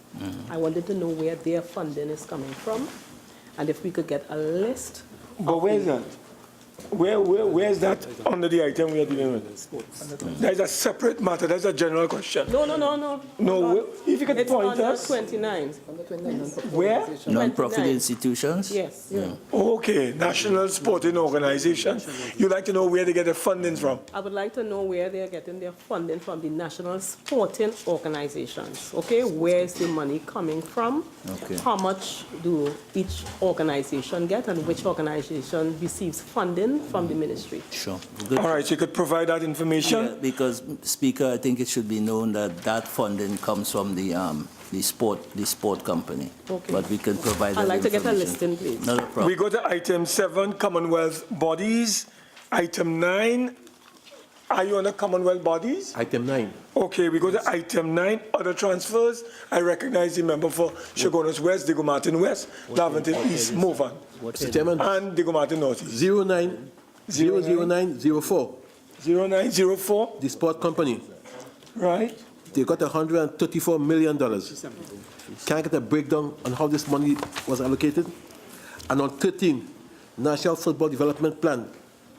I wanted to know where their funding is coming from, and if we could get a list. But where is that? Where is that under the item we are dealing with? That is a separate matter. That's a general question. No. No, if you could It's point under us. 29. Where? Non-profit 29. institutions? Yes. Okay, national sporting organization. You'd like to know where they get the funding from? I would like to know where they are getting their funding from, the national sporting organizations. Okay, where is the money coming from? Okay. How much do each organization get, and which organization receives funding from the ministry? Sure. Good. All right, you could provide that information? Yeah, because, Speaker, I think it should be known that that funding comes from the sport company. Okay. But we can provide that I'd like to get a information. listing, please. Not a problem. We go to item 7, Commonwealth bodies. Item 9, are you on the Commonwealth bodies? Item 9. Okay, we go to item 9, other transfers. I recognize the member for Chaguanas West, Diego Martin West, Laventille East, move on. Mr. Chairman, And Diego Martin North East. 00904, 0904, the sport company, right? they got $134 million. Can I get a breakdown on how this money was allocated? And on 13, National Football Development Plan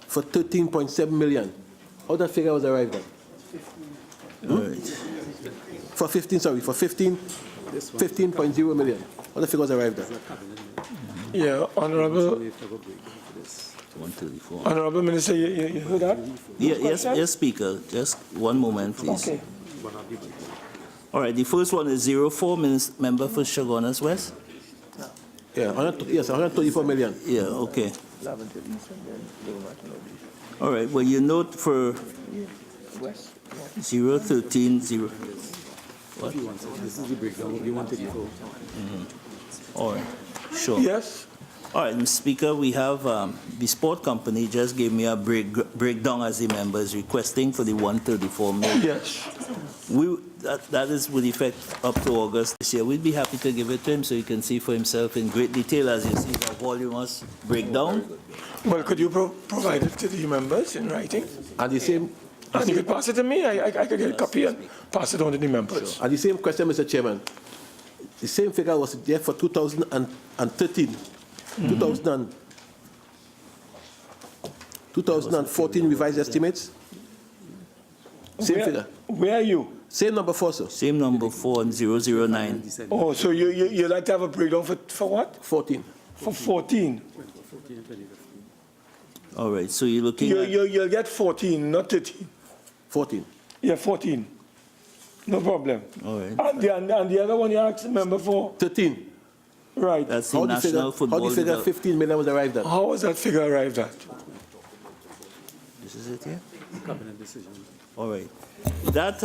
for $13.7 million. How that figure was arrived at? All right. For 15.0 million. How the figure was arrived at? Yeah, Honourable 134. Honourable Minister, you heard that? Yeah, yes, Speaker. Just one moment, please. Okay. All right, the first one is 04, member for Chaguanas West. Yeah, 134 million. Yeah, okay. All right, well, you note for 013, what? This is the breakdown of the 134. All right, sure. Yes? All right, Mr. Speaker, we have the sport company just gave me a breakdown as the member is requesting for the 134 million. Yes. That is with effect up to August this year. We'd be happy to give it to him so he can see for himself in great detail as you see the voluminous breakdown. Well, could you provide it to the members in writing? And the same, And you could pass it to me. I could get a copy and pass it on to the members. and the same question, Mr. Chairman. The same figure was there for 2013. 2014 revised estimates. Same figure. Where are you? Same number 4, sir. Same number 4 and 009. Oh, so you like to have a breakdown for what? 14. For 14. All right, so you're looking at... You'll get 14, not 13. 14. Yeah, 14. No problem. All right. And the other one you asked the member for? 13. Right. That's the How National Football... the figure 15 million was arrived at? How was that figure arrived at? This is it here? Cabinet decision. All right. That,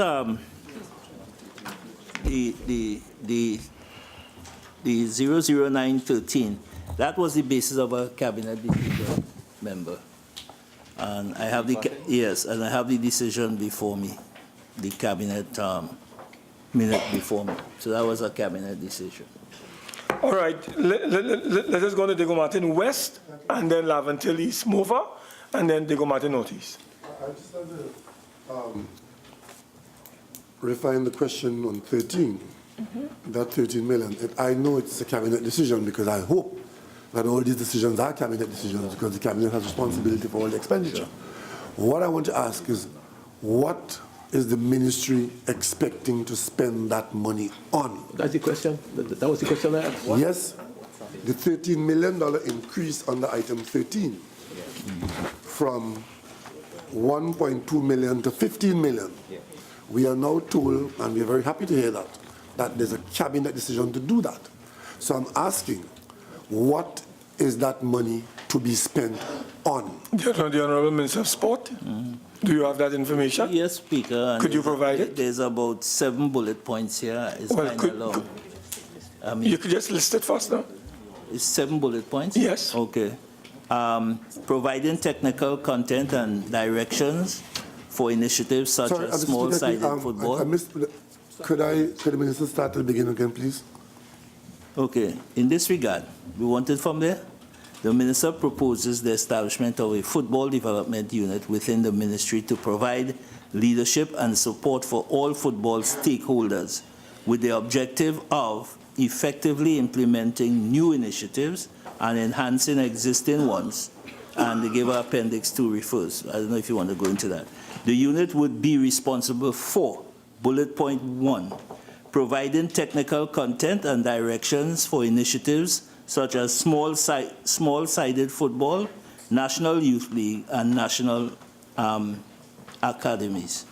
the 00913, that was the basis of a cabinet decision, member. And I have the, yes, and I have the decision before me, the cabinet minute before me. So that was a cabinet decision. All right, let us go to Diego Martin West, and then Laventille East Mover, and then Diego Martin Northeast. I just have to refine the question on 13. That 13 million. I know it's a cabinet decision because I hope that all these decisions are cabinet decisions because the cabinet has responsibility for all the expenditure. What I want to ask is, what is the ministry expecting to spend that money on? That's the question. That was the question I asked. Yes, the $13 million increase under item 13 from 1.2 million to 15 million. We are now told, and we're very happy to hear that there's a cabinet decision to do that. So I'm asking, what is that money to be spent on? The Honourable Minister of Sport, do you have that information? Yes, Speaker. and Could you there's- provide it? There's about 7 bullet points here. It's Well, kind could- of long. could- I mean, You could just list it first now. it's 7 bullet points? Yes. Okay. Providing technical content and directions for initiatives such Sorry, as Mr. Speaker, small-sided football. I missed, could the minister start at the beginning again, please? Okay, in this regard, we want it from there. The minister proposes the establishment of a football development unit within the ministry to provide leadership and support for all football stakeholders with the objective of effectively implementing new initiatives and enhancing existing ones. And the giver appendix 2 refers. I don't know if you want to go into that. The unit would be responsible for bullet point 1, providing technical content and directions for initiatives such as small-sided football, National Youth League, and national academies.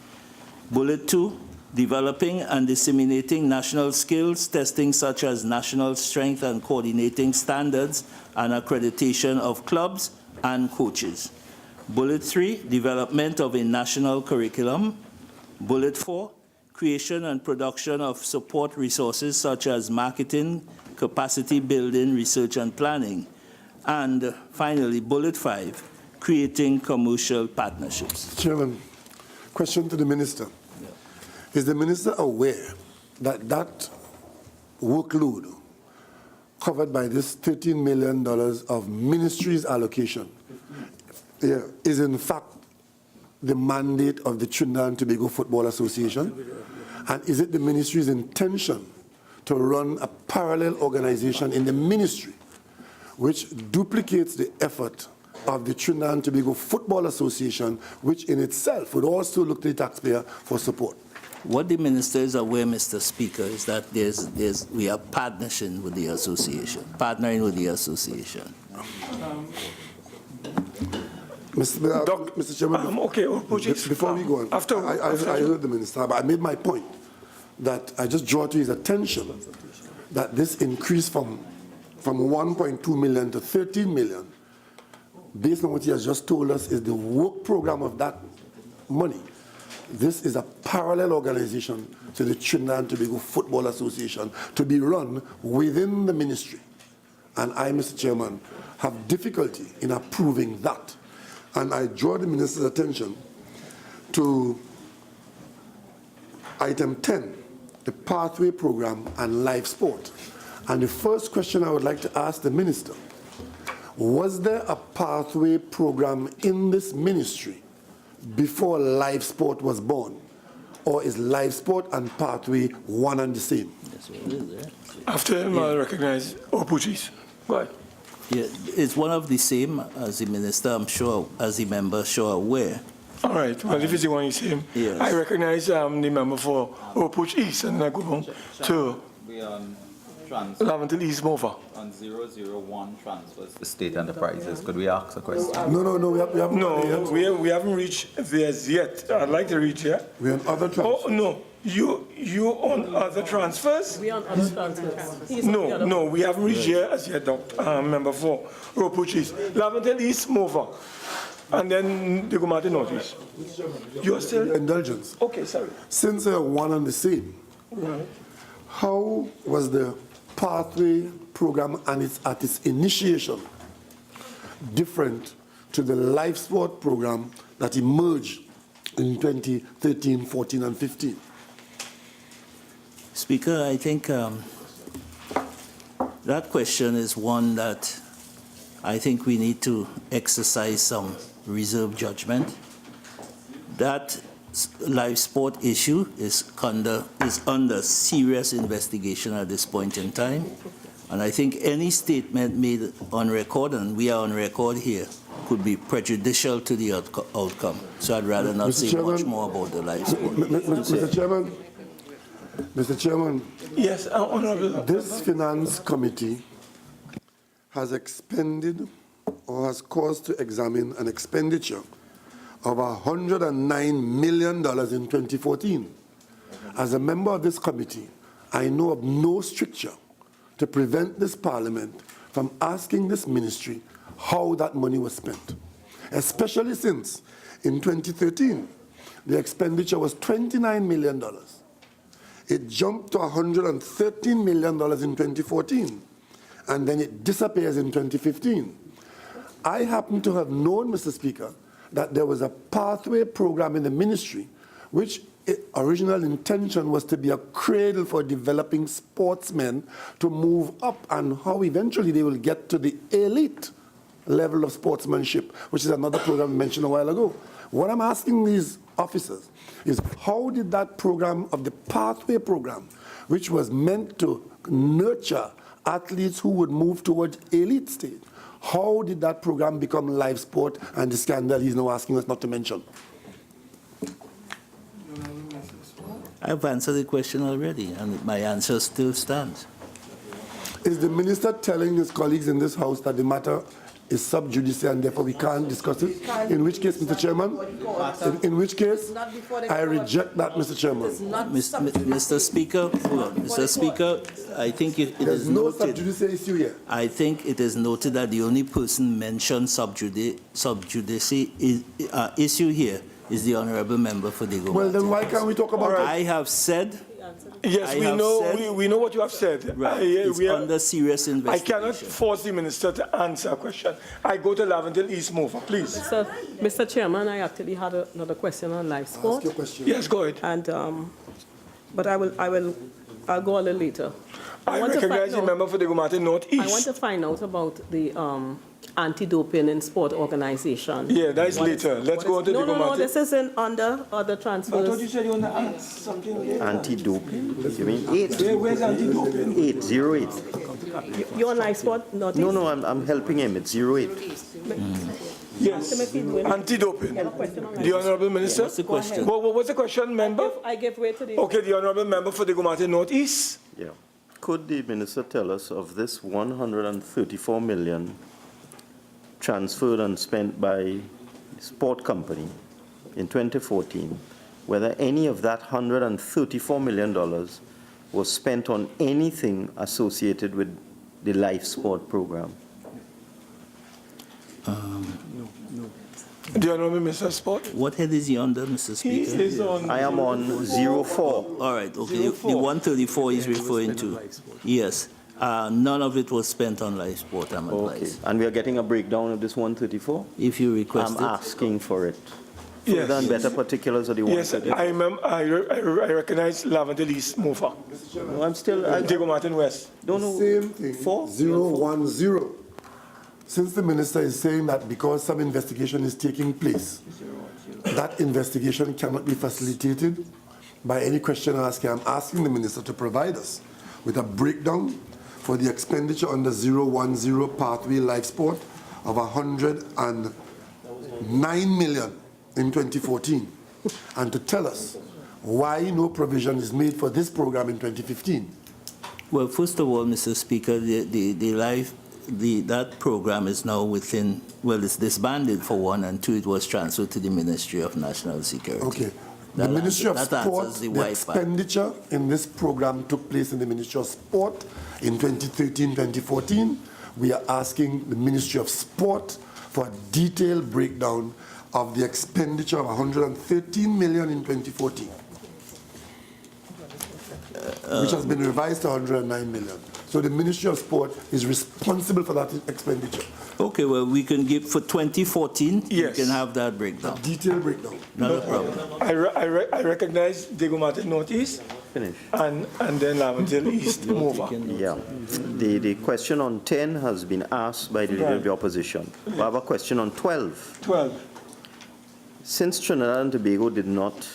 Bullet 2, developing and disseminating national skills testing such as national strength and coordinating standards and accreditation of clubs and coaches. Bullet 3, development of a national curriculum. Bullet 4, creation and production of support resources such as marketing, capacity building, research and planning. And finally, bullet 5, creating commercial partnerships. Chairman, question to the minister. Is the minister aware that that workload covered by this $13 million of ministry's allocation is in fact the mandate of the Trinidad and Tobago Football Association? And is it the ministry's intention to run a parallel organization in the ministry which duplicates the effort of the Trinidad and Tobago Football Association, which in itself would also look to the taxpayer for support? What the minister is aware, Mr. Speaker, is that we are partnering with the association. Mr. Chairman, Okay, apologies. before we go on, I heard the minister, but I made my point that I just draw to his attention that this increase from 1.2 million to 13 million, based on what he has just told us, is the work program of that money. This is a parallel organization to the Trinidad and Tobago Football Association to be run within the ministry. And I, Mr. Chairman, have difficulty in approving that. And I draw the minister's attention to item 10, the pathway program and live sport. And the first question I would like to ask the minister, was there a pathway program in this ministry before live sport was born? Or is live sport and pathway one and the same? That's what it is, yeah. After him, I'll recognize Opuchis. Go ahead. Yeah, it's one of the same, as the minister, I'm sure, as the member, sure aware. All right. Well, if it's the one you see him, Yes. I recognize the member for Opuch East, and I go on to We transfer Laventil East Mova. on 001 transfers to state enterprises. Could we ask a question? No, we haven't. No, we haven't reached theirs yet. I'd like to reach here. We're on other transfers. Oh, no. You on other transfers? We on other transfers. He's on the other No, we haven't reached here as yet, Doctor. Member for Opuchis. Laventil East Mova. And then the Gumati Northeast. You're still? Indulgence. Okay, sorry. Since they're one and the same, how was the pathway program and at its initiation different to the life sport program that emerged in 2013, 14, and 15? Speaker, I think that question is one that I think we need to exercise some reserve judgment. That live sport issue is under serious investigation at this point in time. And I think any statement made on record, and we are on record here, could be prejudicial to the outcome. So I'd rather not say much more about the live sport. Mr. Chairman, Yes, Honourable. this finance committee has expended or has caused to examine an expenditure of $109 million in 2014. As a member of this committee, I know of no stricture to prevent this parliament from asking this ministry how that money was spent, especially since in 2013, the expenditure was $29 million. It jumped to $113 million in 2014, and then it disappears in 2015. I happen to have known, Mr. Speaker, that there was a pathway program in the ministry, which its original intention was to be a cradle for developing sportsmen to move up, and how eventually they will get to the elite level of sportsmanship, which is another program mentioned a while ago. What I'm asking these officers is, how did that program of the pathway program, which was meant to nurture athletes who would move towards elite stage, how did that program become live sport and the scandal he's now asking us not to mention? I've answered the question already, and my answer still stands. Is the minister telling his colleagues in this House that the matter is sub judice and therefore we can't discuss it? In which case, Mr. Chairman, in which case, I reject that, Mr. Chairman. Mr. Speaker, hold on. Mr. Speaker, I think it There's is no sub noted. judice issue here. I think it is noted that the only person mentioned sub judice issue here is the Honourable Member for Diego. Well, then why can't we talk about it? I have said. Yes, I we have know, said- we know what you have said. Right, it's under serious I investigation. cannot force the minister to answer a question. I go to Lavendale East Mover, please. So, Mr. Chairman, I actually had another question on live Ask sport, your question. Yes, go ahead. and but I'll go a little later. I want to recognize find the out- member for the Gumati Northeast. I want to find out about the anti-doping in sport organization. Yeah, that is What later. Let's go on to the No, Gumati. this is in under other I thought transfers. you said you want to ask something later. Anti-doping, you mean 8? Where's anti-doping? 808. You're on live sport, not No, I'm helping him, it's 08. Yes, anti-doping. The Honourable Minister? What's the question? What's the question, member? I give way to the. Okay, the Honourable Member for the Gumati Northeast. Yeah. Could the minister tell us of this 134 million transferred and spent by sport company in 2014, whether any of that $134 million was spent on anything associated with the life sport program? The Honourable Minister of Sport. What head is he under, Mr. He Speaker? is on. I am on 04. All right, okay. The 04. 134 is referring to. Yes. None of it was spent on live sport, I'm Okay. advised. And we are getting a breakdown of this 134? If you request I'm it. asking for it. Yes. Further and better particulars of the Yes, 134. I recognize Lavendale East Mover. No, I'm still, Diego Martin West. don't know. Same thing, 4? 010. Since the minister is saying that because some investigation is taking place, that investigation cannot be facilitated by any question asking. I'm asking the minister to provide us with a breakdown for the expenditure under 010 pathway life sport of $109 million in 2014, and to tell us why no provision is made for this program in 2015. Well, first of all, Mr. Speaker, that program is now within, well, it's disbanded for one, and two, it was transferred to the Ministry of National Security. Okay. The That Ministry of answers- that Sport, answers the the why part. expenditure in this program took place in the Ministry of Sport in 2013-2014. We are asking the Ministry of Sport for a detailed breakdown of the expenditure of $113 million in 2014, which has been revised to $109 million. So the Ministry of Sport is responsible for that expenditure. Okay, well, we can give, for 2014, Yes. you can have that breakdown. Detailed breakdown. Not a problem. I recognize Diego Martin Northeast Finish. and then Lavendale East Mover. Yeah. The question on 10 has been asked by the Leader of the Opposition. We have a question on 12. 12. Since Trinidad and Tobago did not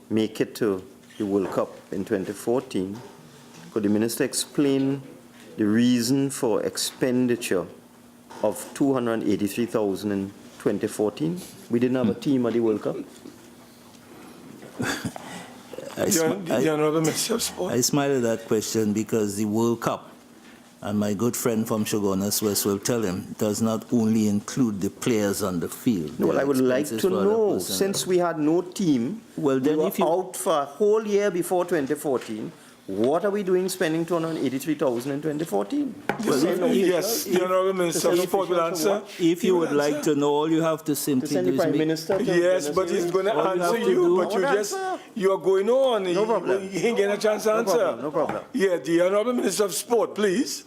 make it to the World Cup in 2014, could the minister explain the reason for expenditure of $283,000 in 2014? We didn't have a team at the World Cup. I The Honourable Minister of Sport. smile at that question because the World Cup And my good friend from Shogunus West will tell him, does not only include the players on the field. No, well, There I are would like expenses to for other know, personnel. since we had no team, Well, then we were if you- out for a whole year before 2014, what are we doing spending 283,000 in 2014? Yes, the Honourable Minister of Sport will answer. If you would like to know, all you have to simply To send do the is Prime make... Minister to Yes, but he's going to All you answer have to you, do- but you I want just, answer. you are going on. No problem. He ain't getting a chance to No answer. problem, no problem. Yeah, the Honourable Minister of Sport, please.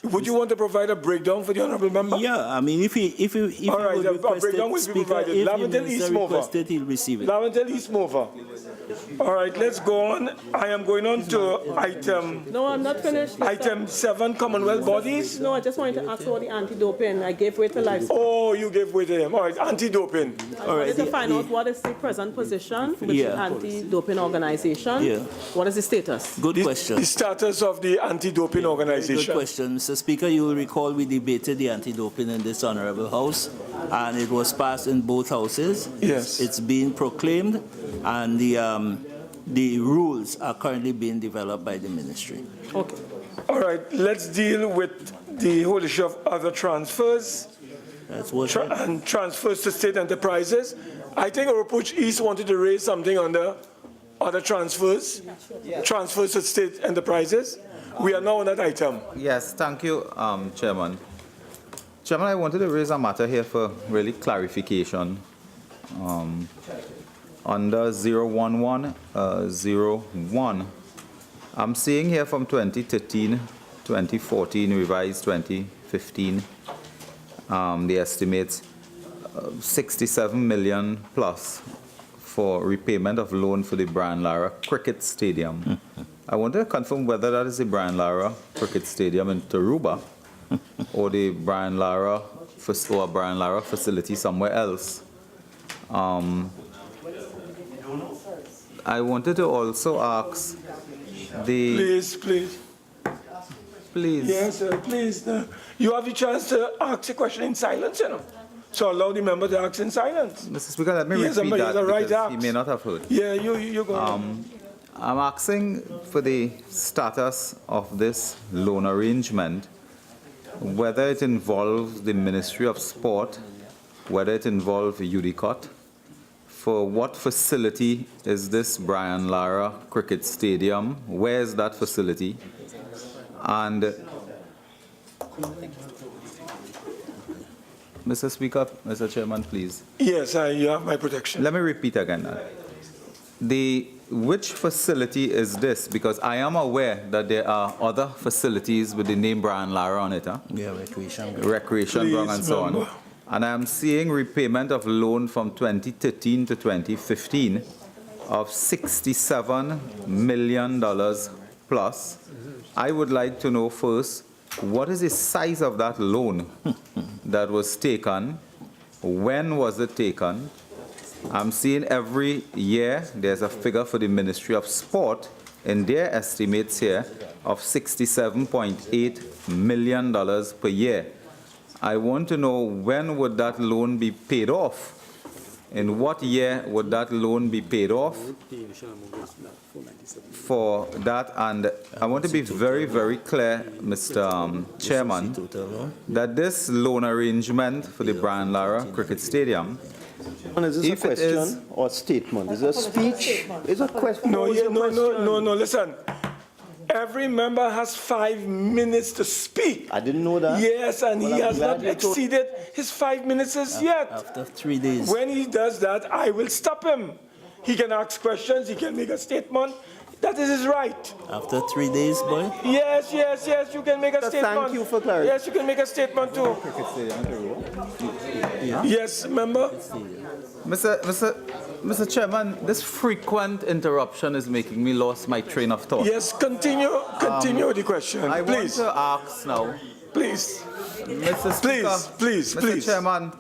Would you want to provide a breakdown for the Honourable Member? Yeah, I mean, if he All right, would a request breakdown it, will be Speaker, provided. if the Lavender minister Eastmover. requests it, he'll receive it. Lavender Eastmover. All right, let's go on. I am going on to item No, I'm not finished. Mr. item 7, Commonwealth bodies. No, I just wanted to ask about the anti-doping. I gave way to livestock. Oh, you gave way to him. All right, anti-doping. I wanted to find out what is the present position with the Yeah. anti-doping organization. Yeah. What is the status? Good question. The status of the anti-doping Good organization. question. Mr. Speaker, you will recall we debated the anti-doping in this Honourable House, and it was passed in both houses. Yes. It's being proclaimed, and the rules are currently being developed by the ministry. Okay. All right, let's deal with the whole issue of other transfers That's what... and transfers to state enterprises. I think Rupert East wanted to raise something on the other transfers, transfers to state enterprises. We are now on that item. Yes, thank you, Chairman. Chairman, I wanted to raise a matter here for really clarification. Under 01101, I'm seeing here from 2013, 2014, revised 2015, the estimates 67 million plus for repayment of loan for the Brian Lara Cricket Stadium. I wanted to confirm whether that is the Brian Lara Cricket Stadium in Taruba or the Brian Lara facility somewhere else. I wanted to also ask the... Please. Yes, sir, please. You have the chance to ask a question in silence, you know. So allow the member to ask in silence. Mr. Speaker, let me Yes, repeat but that he's a right because he ask. may not have heard. Yeah, you go on. I'm asking for the status of this loan arrangement, whether it involves the Ministry of Sport, whether it involves UDCOT. For what facility is this Brian Lara Cricket Stadium? Where is that facility? And Mr. Speaker, Mr. Chairman, please. Yes, you have my protection. Let me repeat again. Which facility is this? Because I am aware that there are other facilities with the name Brian Lara on it. Yeah, recreation. Recreation ground and so on. member. And I'm seeing repayment of loan from 2013 to 2015 of $67 million plus. I would like to know first, what is the size of that loan that was taken? When was it taken? I'm seeing every year there's a figure for the Ministry of Sport in their estimates here of $67.8 million per year. I want to know when would that loan be paid off? In what year would that loan be paid off for that? And I want to be very, very clear, Mr. Chairman, that this loan arrangement for the Brian Lara Cricket Stadium, Is this a if it is- question or statement? Is it a speech? Is it a question? No, listen. Every member has 5 minutes to speak. I didn't know that. Yes, and Well, he I'm has glad not you told- exceeded his 5 minutes yet. After 3 days. When he does that, I will stop him. He can ask questions, he can make a statement. That is his right. After 3 days, boy? Yes, you can make a statement. Thank you for clarity. Yes, you can make a statement too. Yes, member? Mr. Chairman, this frequent interruption is making me lose my train of thought. Yes, continue with the question, I want please. to ask now, Please, Mr. Speaker, please. Mr. Chairman,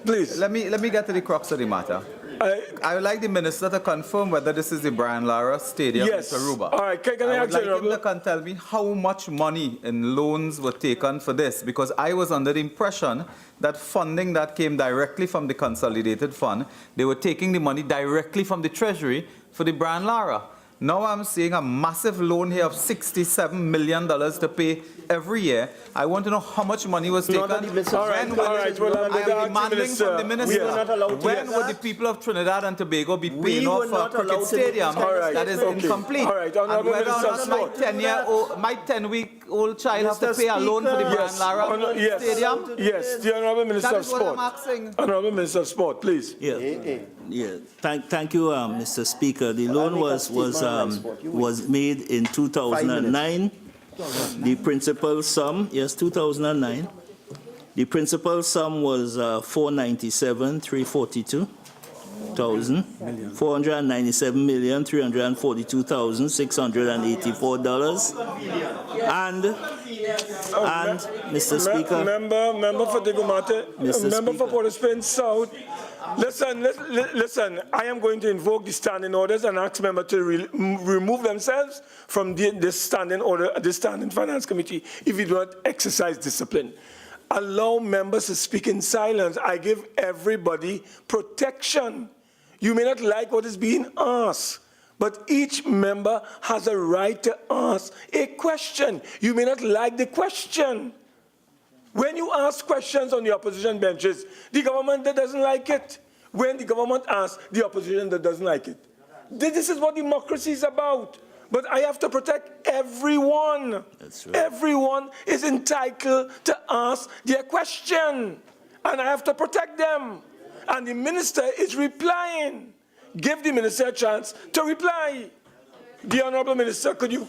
please. let me get to the crux of the matter. I would like the minister to confirm whether this is the Brian Lara Stadium Yes. in Taruba. All right, can I I would ask like you, him to tell me how much money in loans were taken for this, because I was under the impression that funding that came directly from the consolidated fund, they were taking the money directly from the treasury for the Brian Lara. Now I'm seeing a massive loan here of $67 million to pay every year. I want to know how much money was taken. Not only, Mr. All right, When will all right. Well, I'm I going to am ask demanding the from the minister. minister, We were not allowed to when do would the that. people of Trinidad and Tobago be We paying were off not a cricket allowed to make stadium this kind of that is statement. incomplete? All right, And Honourable whether or Minister not of Sport. my 10-week-old child have to Mr. pay a loan for the Speaker. Brian Lara Yes, Stadium? yes, the Honourable Minister That of is what I'm Sport. asking. Honourable Minister of Sport, please. Yeah, yeah. Thank you, Mr. Speaker. The loan was made in 2009. The principal sum, yes, 2009. The principal sum was 497,342,000. $497,342,684. And Mr. Speaker, Member for Digomate, Mr. member for Speaker. Port au Prince South. Listen, I am going to invoke the standing orders and ask members to remove themselves from this standing order, this standing finance committee, if you do not exercise discipline. Allow members to speak in silence. I give everybody protection. You may not like what is being asked, but each member has a right to ask a question. You may not like the question. When you ask questions on the opposition benches, the government that doesn't like it. When the government asks the opposition that doesn't like it. This is what democracy is about. But I have to protect everyone. That's right. Everyone is entitled to ask their question. And I have to protect them. And the minister is replying. Give the minister a chance to reply. The Honourable Minister, could you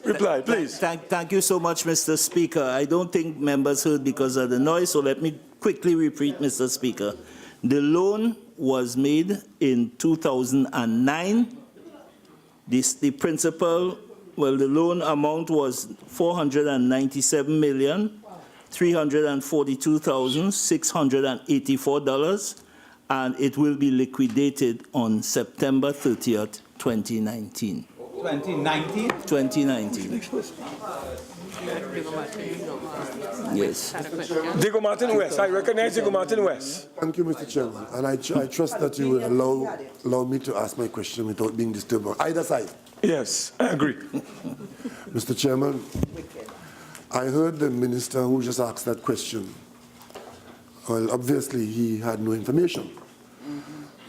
reply, please? Thank you so much, Mr. Speaker. I don't think members heard because of the noise, so let me quickly repeat, Mr. Speaker. The loan was made in 2009. The principal, well, the loan amount was $497,342,684, and it will be liquidated on September 30th, 2019. 2019? 2019. Yes. Diego Martin West, I recognize Diego Martin West. Thank you, Mr. Chairman. And I trust that you will allow me to ask my question without being disturbed on either side. Yes, I agree. Mr. Chairman, I heard the minister who just asked that question. Well, obviously, he had no information,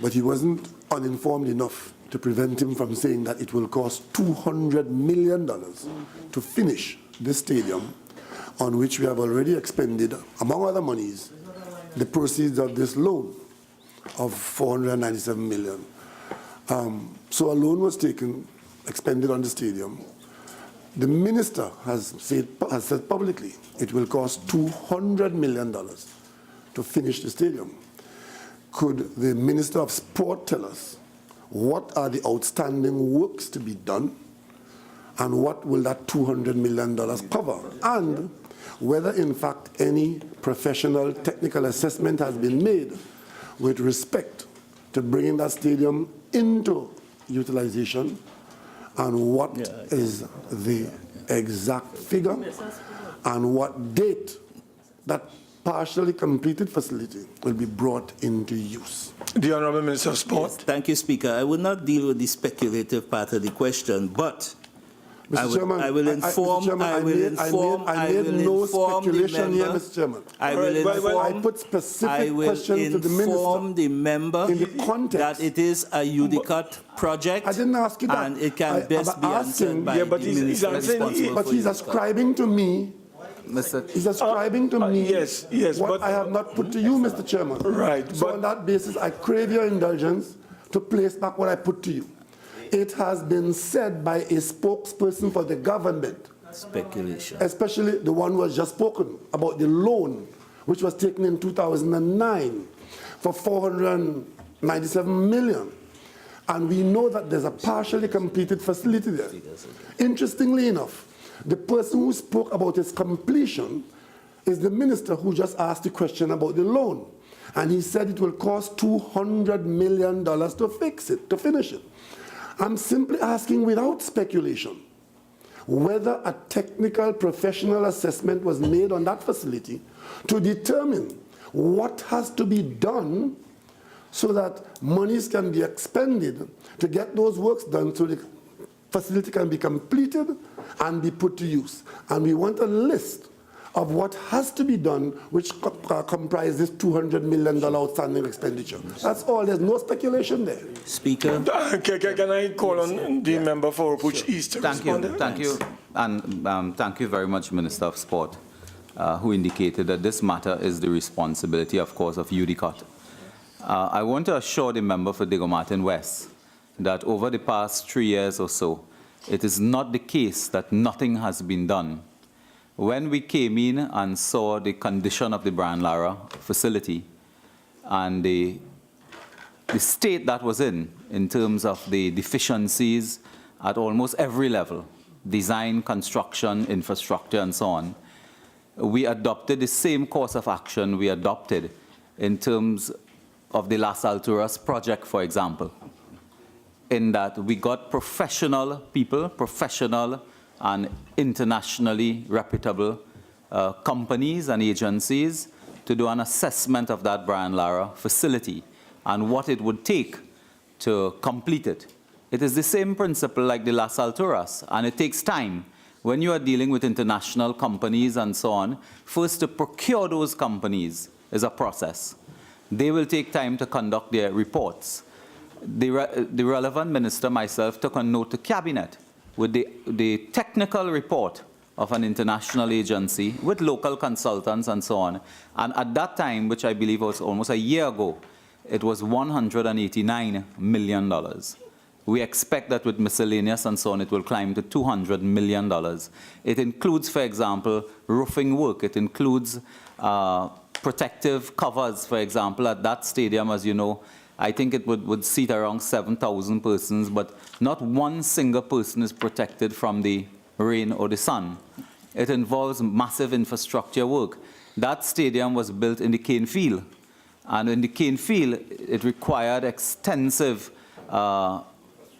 but he wasn't uninformed enough to prevent him from saying that it will cost $200 million to finish this stadium, on which we have already expended, among other monies, the proceeds of this loan of $497 million. So a loan was taken, expended on the stadium. The minister has said publicly it will cost $200 million to finish the stadium. Could the Minister of Sport tell us what are the outstanding works to be done, and what will that $200 million cover, and whether in fact any professional technical assessment has been made with respect to bringing that stadium into utilization, and what is the exact figure, and what date that partially completed facility will be brought into use. The Honourable Minister of Sport. Yes, thank you, Speaker. I will not deal with the speculative part of the question, but I will inform the member. I put specific questions to the minister the member in the context that it is a UDICOT project. I didn't ask you that. And it can best be answered by the minister responsible but for he's UDICOT. ascribing to me. He's ascribing to me yes, what but I have not put to you, Mr. Chairman. Right, So but on that basis, I crave your indulgence to place back what I put to you. It has been said by a spokesperson for the government, Speculation. especially the one who has just spoken about the loan, which was taken in 2009 for $497 million. And we know that there's a partially completed facility there. Interestingly enough, the person who spoke about its completion is the minister who just asked the question about the loan. And he said it will cost $200 million to fix it, to finish it. I'm simply asking without speculation whether a technical professional assessment was made on that facility to determine what has to be done so that monies can be expended to get those works done so the facility can be completed and be put to use. And we want a list of what has to be done, which comprises $200 million outstanding expenditure. That's all. There's no speculation there. Speaker. Can I call on the member for Rupert East to respond? Thank you. And thank you very much, Minister of Sport, who indicated that this matter is the responsibility, of course, of UDCOT. I want to assure the member for Diego Martin West that over the past 3 years or so, it is not the case that nothing has been done. When we came in and saw the condition of the Brian Lara facility and the state that was in terms of the deficiencies at almost every level, design, construction, infrastructure, and so on, we adopted the same course of action we adopted in terms of the Las Alturas project, for example, in that we got professional people, professional and internationally reputable companies and agencies to do an assessment of that Brian Lara facility and what it would take to complete it. It is the same principle like the Las Alturas, and it takes time. When you are dealing with international companies and so on, first to procure those companies is a process. They will take time to conduct their reports. The relevant minister, myself, took a note to Cabinet with the technical report of an international agency with local consultants and so on. And at that time, which I believe was almost a year ago, it was $189 million. We expect that with miscellaneous and so on, it will climb to $200 million. It includes, for example, roofing work. It includes protective covers, for example, at that stadium, as you know. I think it would seat around 7,000 persons, but not one single person is protected from the rain or the sun. It involves massive infrastructure work. That stadium was built in the cane field, and in the cane field, it required extensive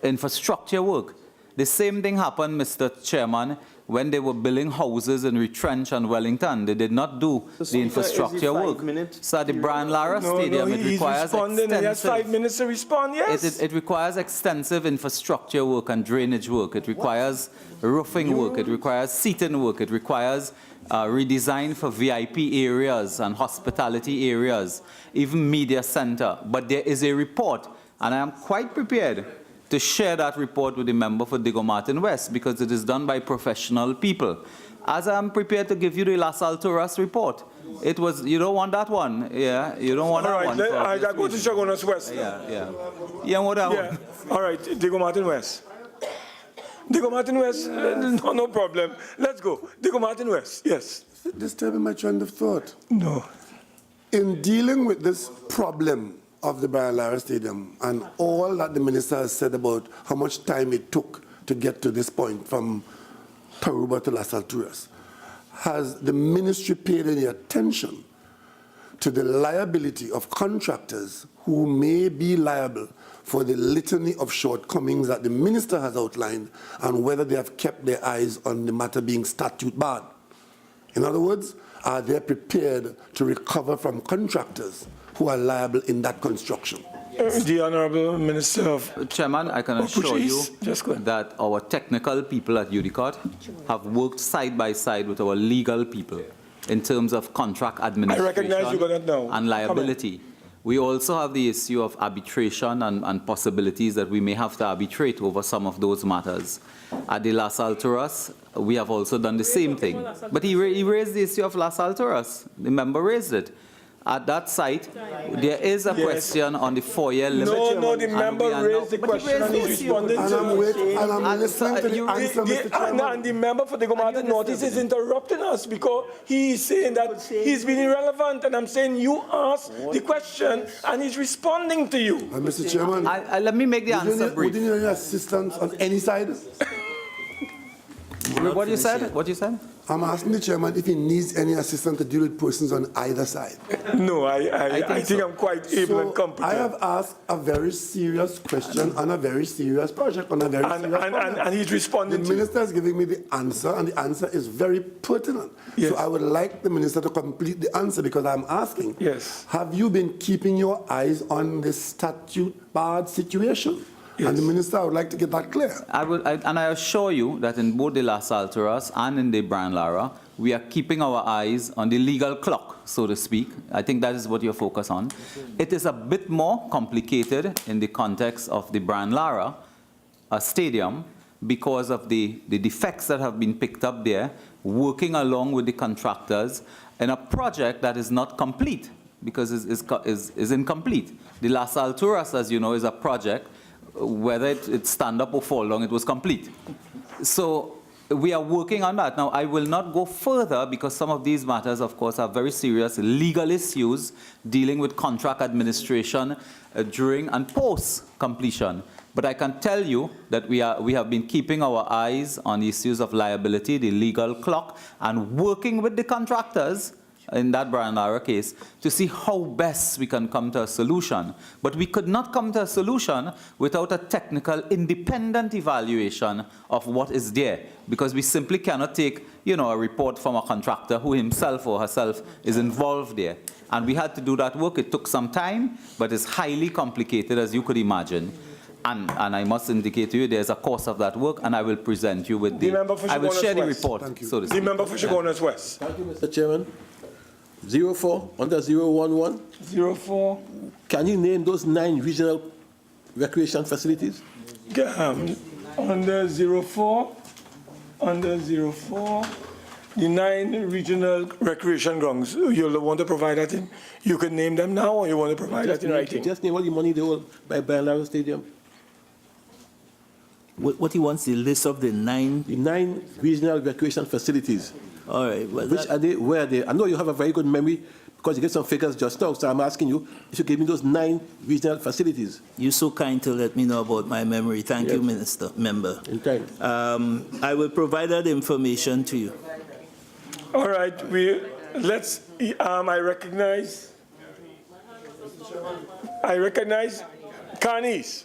infrastructure work. The same thing happened, Mr. Chairman, when they were building houses in Retrench and Wellington. They did not do the infrastructure work. So at the Brian Lara Stadium, it requires He has 5 minutes to respond, yes? It requires extensive infrastructure work and drainage work. It requires roofing work. It requires seating work. It requires redesign for VIP areas and hospitality areas, even media center. But there is a report, and I am quite prepared to share that report with the member for Diego Martin West, because it is done by professional people. As I'm prepared to give you the Las Alturas report. It was, you don't want that one, yeah? You don't want that one. All right, I go to Chagonas West. Yeah, what that one? All right, Diego Martin West. Diego Martin West, no problem. Let's go. Diego Martin West, yes. Disturbing my trend of thought. No. In dealing with this problem of the Brian Lara Stadium and all that the minister has said about how much time it took to get to this point from Taruba to Las Alturas, has the ministry paid any attention to the liability of contractors who may be liable for the litany of shortcomings that the minister has outlined, and whether they have kept their eyes on the matter being statute barred? In other words, are they prepared to recover from contractors who are liable in that construction? The Honourable Minister of... Chairman, I can assure you that our technical people at UDCOT have worked side by side with our legal people in terms of contract administration I recognize you got that now. and liability. We also have the issue of arbitration and possibilities that we may have to arbitrate over some of those matters. At the Las Alturas, we have also done the same thing. But he raised the issue of Las Alturas. The member raised it. At that site, there is a question on the 4-year limit. No, the member raised the question and he's responding to it. And I'm listening to the answer, Mr. Chairman. And the member for the Martin Notice is interrupting us because he is saying that he's been irrelevant, and I'm saying you asked the question and he's responding to you. Mr. Chairman, let me make the answer brief. Would you need any assistance on any side? What you said? What you said? I'm asking the chairman if he needs any assistance to deal with persons on either side. No, I think I'm quite able and competent. I have asked a very serious question on a very serious project, on a very serious problem. And he's responding The to minister is giving me the answer, and the answer is very pertinent. Yes. So I would like the minister to complete the answer, because I'm asking, yes, have you been keeping your eyes on this statute-barred situation? And the minister, I would like to get that clear. And I assure you that in both the Las Alturas and in the Brian Lara, we are keeping our eyes on the legal clock, so to speak. I think that is what you're focused on. It is a bit more complicated in the context of the Brian Lara stadium because of the defects that have been picked up there, working along with the contractors in a project that is not complete because is incomplete. The Las Alturas, as you know, is a project, whether it stand up or fall down, it was complete. So we are working on that. Now, I will not go further because some of these matters, of course, are very serious legal issues dealing with contract administration during and post-completion. But I can tell you that we have been keeping our eyes on the issues of liability, the legal clock, and working with the contractors in that Brian Lara case to see how best we can come to a solution. But we could not come to a solution without a technical independent evaluation of what is there, because we simply cannot take, a report from a contractor who himself or herself is involved there. And we had to do that work. It took some time, but it's highly complicated, as you could imagine. And I must indicate to you there's a course of that work, and I will present you with I will share the report, so to speak. The member for Chaguanas West. Thank you, Mr. Chairman. 04 under 011. 04. Can you name those 9 regional recreation facilities? Under 04, the 9 regional recreation grounds. You'll want to provide that in? You can name them now, or you want to provide that in writing? Just name all the money they hold by Brian Lara Stadium. What he wants, the list of the 9? The 9 regional recreation facilities. All right. Well, Which are they? Where are they? I know you have a very good memory because you get some figures just now, so I'm asking you if you give me those 9 regional facilities. You're so kind to let me know about my memory. Thank you, Member. In time. I will provide that information to you. All right, I recognize Carnies.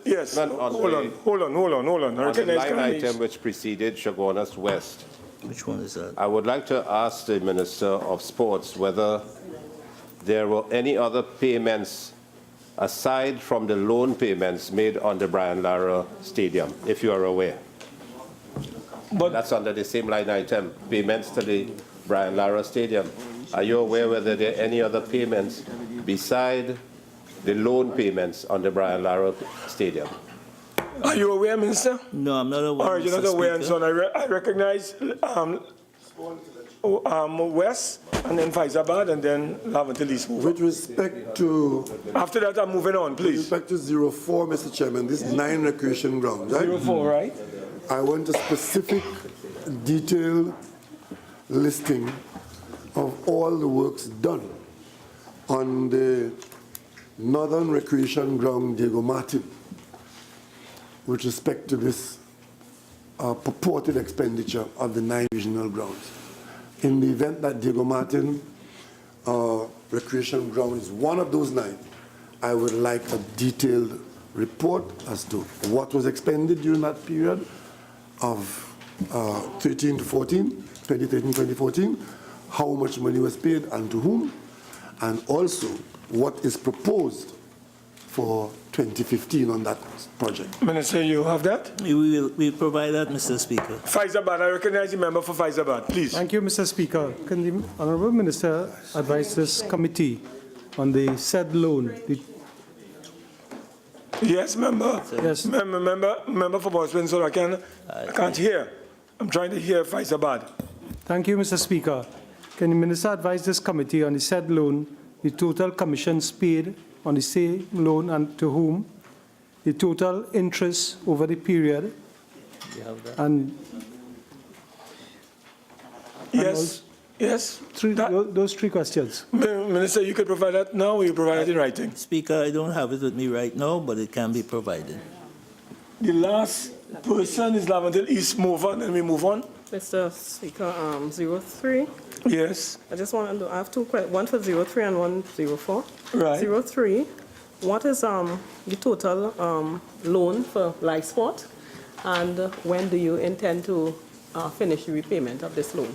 Yes, hold on. I On the recognize line Carnies. item which preceded Chaguanas West, Which one is that? I would like to ask the Minister of Sports whether there were any other payments aside from the loan payments made on the Brian Lara Stadium, if you are aware. But That's under the same line item, payments to the Brian Lara Stadium. Are you aware whether there are any other payments beside the loan payments on the Brian Lara Stadium? are you aware, Minister? No, I'm not aware. All right, you're Mr. not aware, and Speaker. so I recognize West, and then Faizabad, and then Laventille East. With respect to, After that, I'm moving on, with please. respect to 04, Mr. Chairman, this 9 recreation grounds, right? 04, right? I want a specific, detailed listing of all the works done on the Northern Recreation Ground, Diego Martin, with respect to this purported expenditure of the 9 regional grounds. In the event that Diego Martin Recreation Ground is one of those 9, I would like a detailed report as to what was expended during that period of 13 to 14, 2013, 2014, how much money was paid and to whom, and also what is proposed for 2015 on that project. Minister, you have that? We'll provide that, Mr. Speaker. Faizabad, I recognize the member for Faizabad, please. Thank you, Mr. Speaker. Can the Honourable Minister advise this committee on the said loan? Yes, member. Yes. Member for Boston, so I can't hear. I'm trying to hear Faizabad. Thank you, Mr. Speaker. Can the Minister advise this committee on the said loan, the total commissions paid on the same loan and to whom, the total interest over the period, and Yes, yes. those 3 questions. Minister, you could provide that now, or you provide it in writing? Speaker, I don't have it with me right now, but it can be provided. The last person is Laventille East. Move on, and we move on. Mr. Speaker, 03. Yes, I just want to know, I have 2 questions, one for 03 and one 04. right. 03, what is the total loan for live sport? And when do you intend to finish the repayment of this loan?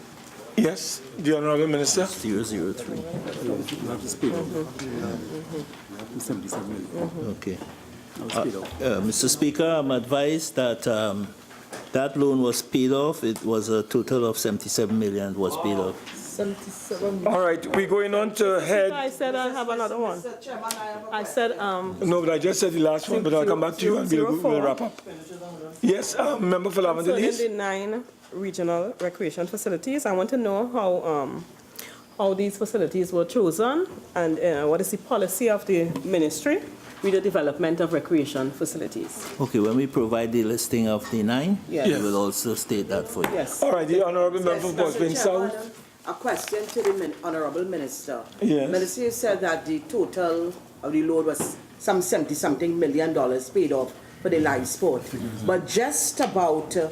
Yes, the Honourable Minister. 003. Not this payment. 77 million. Okay. Mr. Speaker, I'm advised that that loan was paid off. It was a total of 77 million was paid off. 77. All right, we're going on to head. I said I have another one. I said, No, but I just said the last one, but I'll come back to you and we'll wrap up. Yes, member for Lavender East. concerning the 9 regional recreation facilities, I want to know how these facilities were chosen and what is the policy of the ministry with the development of recreation facilities. Okay, when we provide the listing of the 9, Yes. we will also state that for you. Yes. All right, the Honourable Member for Boston South. A question to the Honourable Minister. Yes. Minister, you said that the total of the loan was some $70-something million paid off for the live sport. But just about 2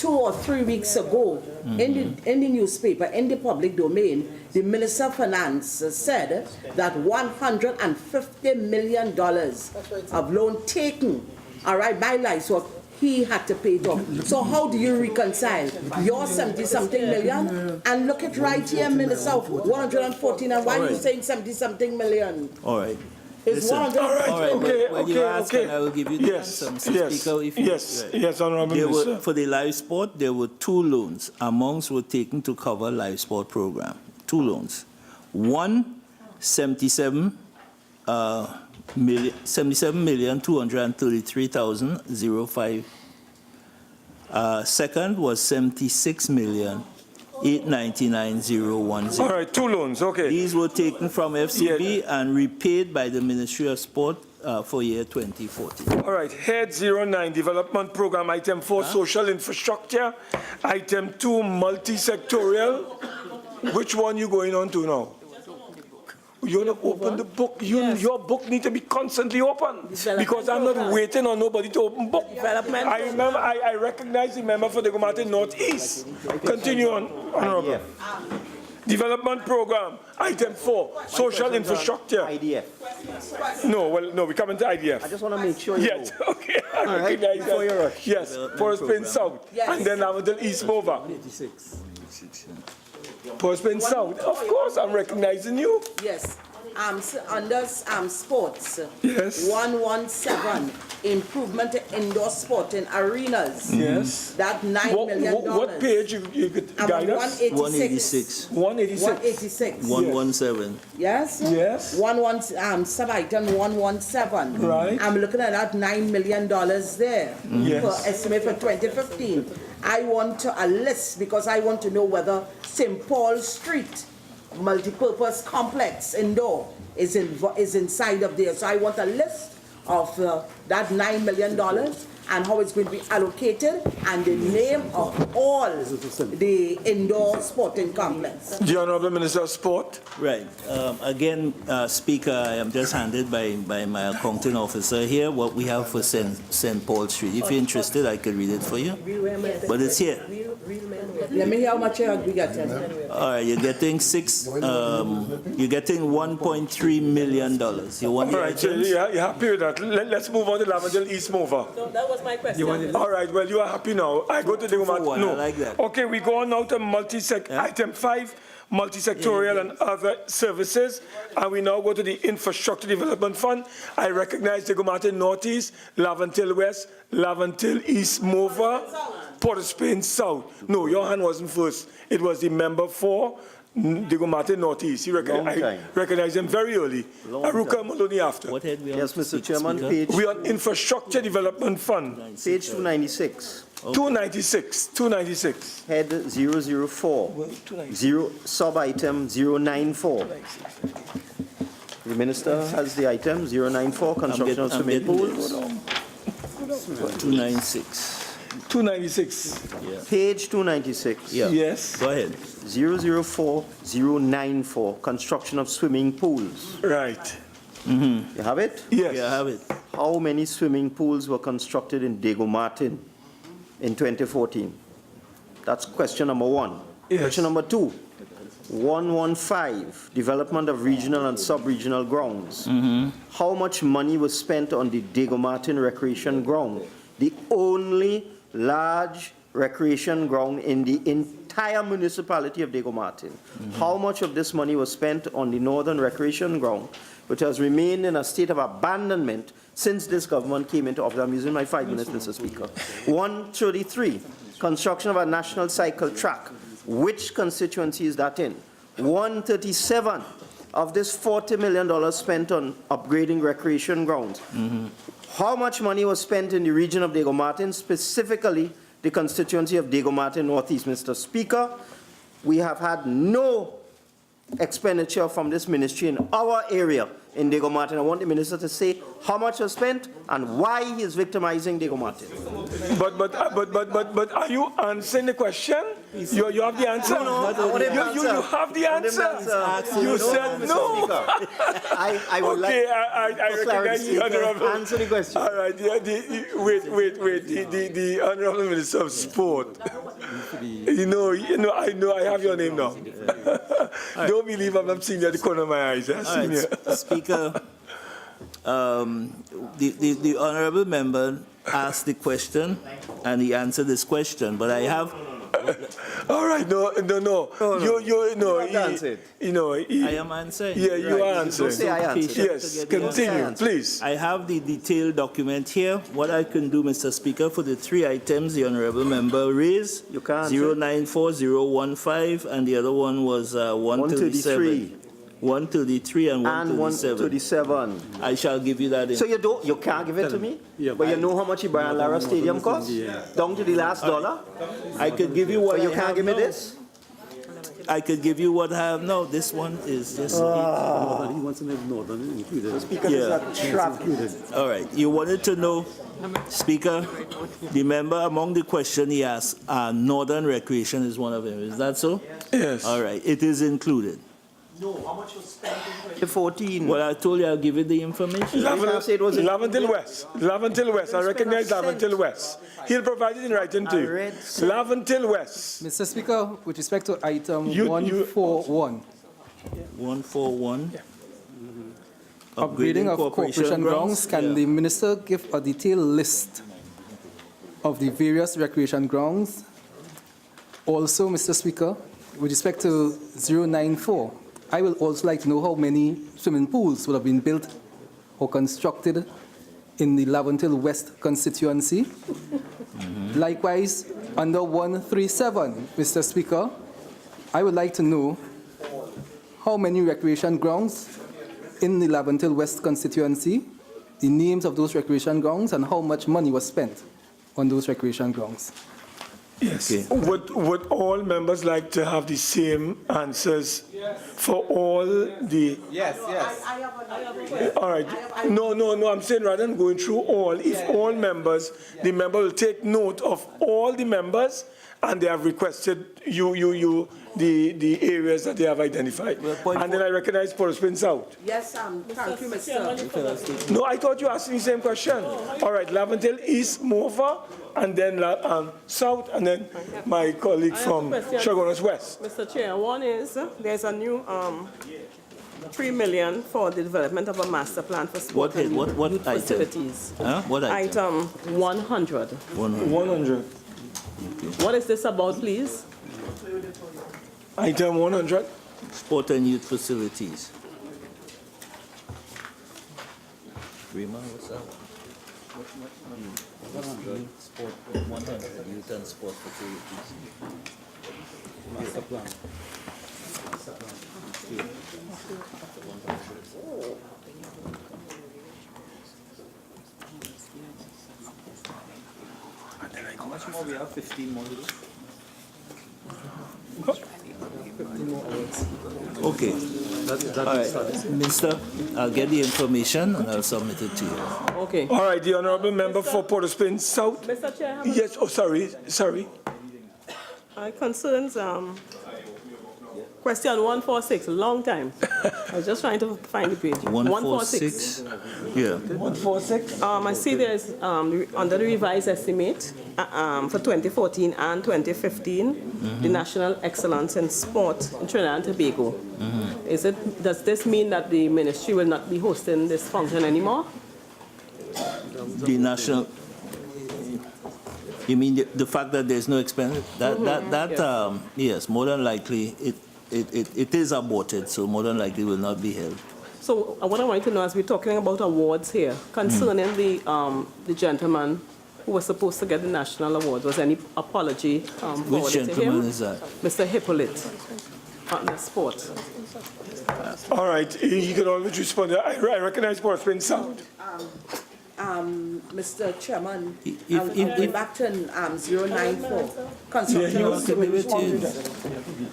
or 3 weeks ago, in the newspaper, in the public domain, the Minister of Finance said that $150 million of loan taken, all right, by live sport, he had to pay it off. So how do you reconcile your 70-something million and look at right here, Minister, 114, and why are you saying 70-something million? All right. It's Listen. 100. All right, All right, okay, when you ask, okay. and I will give you the Yes, answer, Mr. yes, Speaker. If you, yes, right. yes, Honourable There Minister. were, for the live sport, there were 2 loans. Amounts were taken to cover live sport program. 2 loans. One, 77,233,005. Second was 76,899,010. All right, 2 loans, okay. These were taken from FCB and repaid by the Ministry of Sport for year 2014. All right, Head 09, Development Program, Item 4, Social Infrastructure, Item 2, Multi-sectorial. Which one you going on to now? You want to open the book? Your book needs to be constantly open because I'm not waiting on nobody to open book. I remember, I recognize the member for the Gomate Northeast. Continue on, Honourable. Development Program, Item 4, Social Infrastructure. IDF. No, well, no, we come into IDF. I just want to make sure you Yes, know. okay, I right, recognize before you that. rush. Yes, Forest Plain South, and then Lavender East Mova. Forest Plain South, of course, I'm recognizing you. Yes. Under sports. Yes. 117, improvement to indoor sport in arenas. Yes. That $9 million. What page you could I'm guide on us? 186. 186. 186. 117. Yes? Yes. Sub-item 117. Right. I'm looking at that $9 million there. Yes. For estimate for 2015. I want a list because I want to know whether St. Paul Street multipurpose complex indoor is inside of there. So I want a list of that $9 million and how it's going to be allocated and the name of all the indoor sporting complex. The Honourable Minister of Sport. Right. Again, Speaker, I am just handed by my accounting officer here what we have for St. Paul Street. If you're interested, I could read it for you. But it's here. Let me hear how much we got. All right, you're getting $1.3 million. You want the All right, so items? you're happy with that. Let's move on to Lavender East Mova. So that was my question. All right, well, you are happy now. I go to the for one, no. I like that. Okay, we go on now to Item 5, multi-sectorial and other services. And we now go to the Infrastructure Development Fund. I recognize the Gomate Northeast, Laventille West, Laventille East Mova, Port of Spain South. No, your hand wasn't first. It was the member for the Gomate Northeast. I recognize him very early. Aruka Maloney after. What head we on? Yes, Mr. Chairman, Speaker? page We on Infrastructure Development Fund. 296. 296. Head 004, sub-item 094. The Minister has the item 094, construction of swimming pools. 296. 296. Page 296. Yeah. Yes. Go ahead. 004, construction of swimming pools. Right. You have it? Yes. Yeah, I have it. How many swimming pools were constructed in Diego Martin in 2014? That's question number 1. Yes. Question number 2, 115, development of regional and sub-regional grounds. How much money was spent on the Diego Martin Recreation Ground, the only large recreation ground in the entire municipality of Diego Martin. How much of this money was spent on the northern recreation ground, which has remained in a state of abandonment since this government came into office? I'm using my 5 minutes, Mr. Speaker. 133, construction of a national cycle track. Which constituency is that in? 137 of this $40 million spent on upgrading recreation grounds. How much money was spent in the region of Diego Martin, specifically the constituency of Diego Martin Northeast? Mr. Speaker, we have had no expenditure from this ministry in our area in Diego Martin. I want the minister to say how much was spent and why he is victimizing Diego Martin. But are you answering the question? You have the answer? No, you have the answer. You said no. I would okay, like I recognize the Honourable. Answer the question. All right, wait. The Honourable Minister of Sport. I know, I have your name now. Don't believe I'm not seeing you at the corner of my eyes. I've seen you. Speaker, the honourable member asked the question and he answered this question, but I have. All right, no. I am answering. Yeah, you are answering. Say I answered. Yes, continue, please. I have the detailed document here. What I can do, Mr. Speaker, for the 3 items the honourable member raised, You can't. 094015, and the other one was 137. 133 and 137. I shall give you that. So you can't give it to me? Yeah, But you know how much the Brian Lara Stadium costs? Down to the last dollar? I could give you what But you I can't have give me now. this? I could give you what I have now. This one is just. He wants to have northern included. Speaker, this is a trap. All right. You wanted to know, Speaker, the member among the question he asked, Northern Recreation is one of them. Is that so? Yes. All right. It is included. No, how much was spent in 2014? Well, I told you I'll give you the information. Laventil West. I recognize Laventil West. He'll provide it in writing to you. Laventil West. Mr. Speaker, with respect to item You- 141, 141. upgrading of corporation grounds, can the minister give a detailed list of the various recreation grounds? Also, Mr. Speaker, with respect to 094, I will also like to know how many swimming pools would have been built or constructed in the Laventil West constituency. Likewise, under 137, Mr. Speaker, I would like to know how many recreation grounds in the Laventil West constituency, the names of those recreation grounds, and how much money was spent on those recreation grounds. Yes. Okay. Would all members like to have the same answers for all the... Yes. All right. No. I'm saying rather than going through all, if all members, the member will take note of all the members and they have requested the areas that they have identified. And then I recognize Port-au-Prince South. Yes, thank you, Mr. No, I thought you asked me the same question. All right, Laventil East, Mofa, and then South, and then my colleague from Chaguanas West. Mr. Chair, one is there's a new $3 million for the development of a master plan for sport and What youth item? facilities. Huh? What item? Item 100. 100. What is this about, please? Item 100. Sport and youth facilities. Rima, what's that? 100. Sport, 100 youth and sport facilities. Master plan. How much more we have? 15 more to do? Okay. All right, Minister, I'll get the information and I'll submit it to you. Okay. All right, the Honourable Member for Port-au-Prince South. Mr. Chair, I have a- Yes, oh, sorry. concerns question 146, long time. I was just trying to find the page. 146? Yeah. 146? I see there's, under the revised estimate, for 2014 and 2015, the National Excellence in Sport in Trinidad and Tobago. Does this mean that the ministry will not be hosting this function anymore? The national... You mean the fact that there's no expenditure? Yes, more than likely, it is aborted, so more than likely will not be held. So what I want to know is we're talking about awards here concerning the gentleman who was supposed to get the national award. Was any apology Which forwarded to him? gentleman is that? Mr. Hippolyte, on the sport. All right, he could always respond. I recognize Sportsman Sound. Mr. Chairman, If- I'm if- going back to 094, construction Yeah, of swimming pool.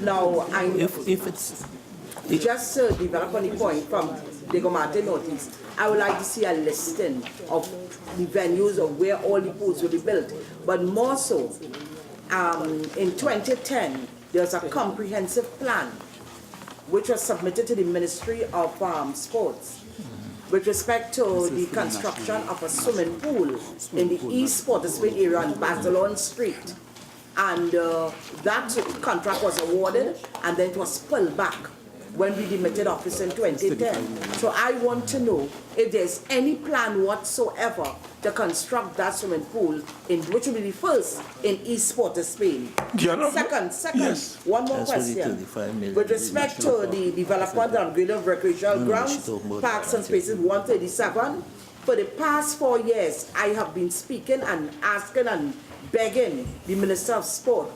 Now, If it's, just to develop on the point from the Gomate notice, I would like to see a listing of the venues of where all the pools will be built. But more so, in 2010, there's a comprehensive plan which was submitted to the Ministry of Sports with respect to the construction of a swimming pool in the East Portersville area on Barcelona Street. And that contract was awarded and then it was pulled back when we demitted office in 2010. So I want to know if there's any plan whatsoever to construct that swimming pool, which will be the first in East Portersville. Second, Yes. one more That's what the question. 35 million With respect to the development and upgrade of recreational grounds, parks and spaces 137, for the past 4 years, I have been speaking and asking and begging the Minister of Sport,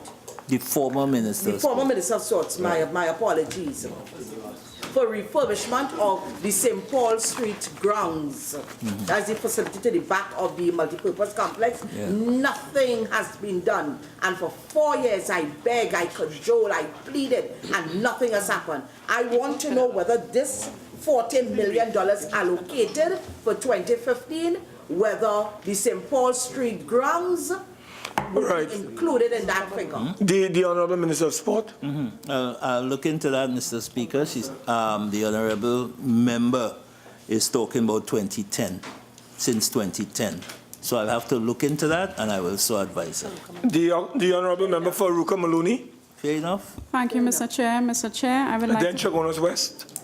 the former minister. the former Minister of Sports, my apologies, for refurbishment of the St. Paul Street grounds. That's the facility to the back of the multipurpose complex. Yeah. Nothing has been done. And for 4 years, I begged, I cajoled, I pleaded, and nothing has happened. I want to know whether this $40 million allocated for 2015, whether the St. Paul Street grounds Right. included in that figure. The Honourable Minister of Sport. I'll look into that, Mr. Speaker. The honourable member is talking about 2010, since 2010. So I'll have to look into that, and I will so advise her. The Honourable Member for Ruka Maloney. Fair enough? Thank you, Mr. Chair. Mr. Chair, I would like Then to... Chagonas West.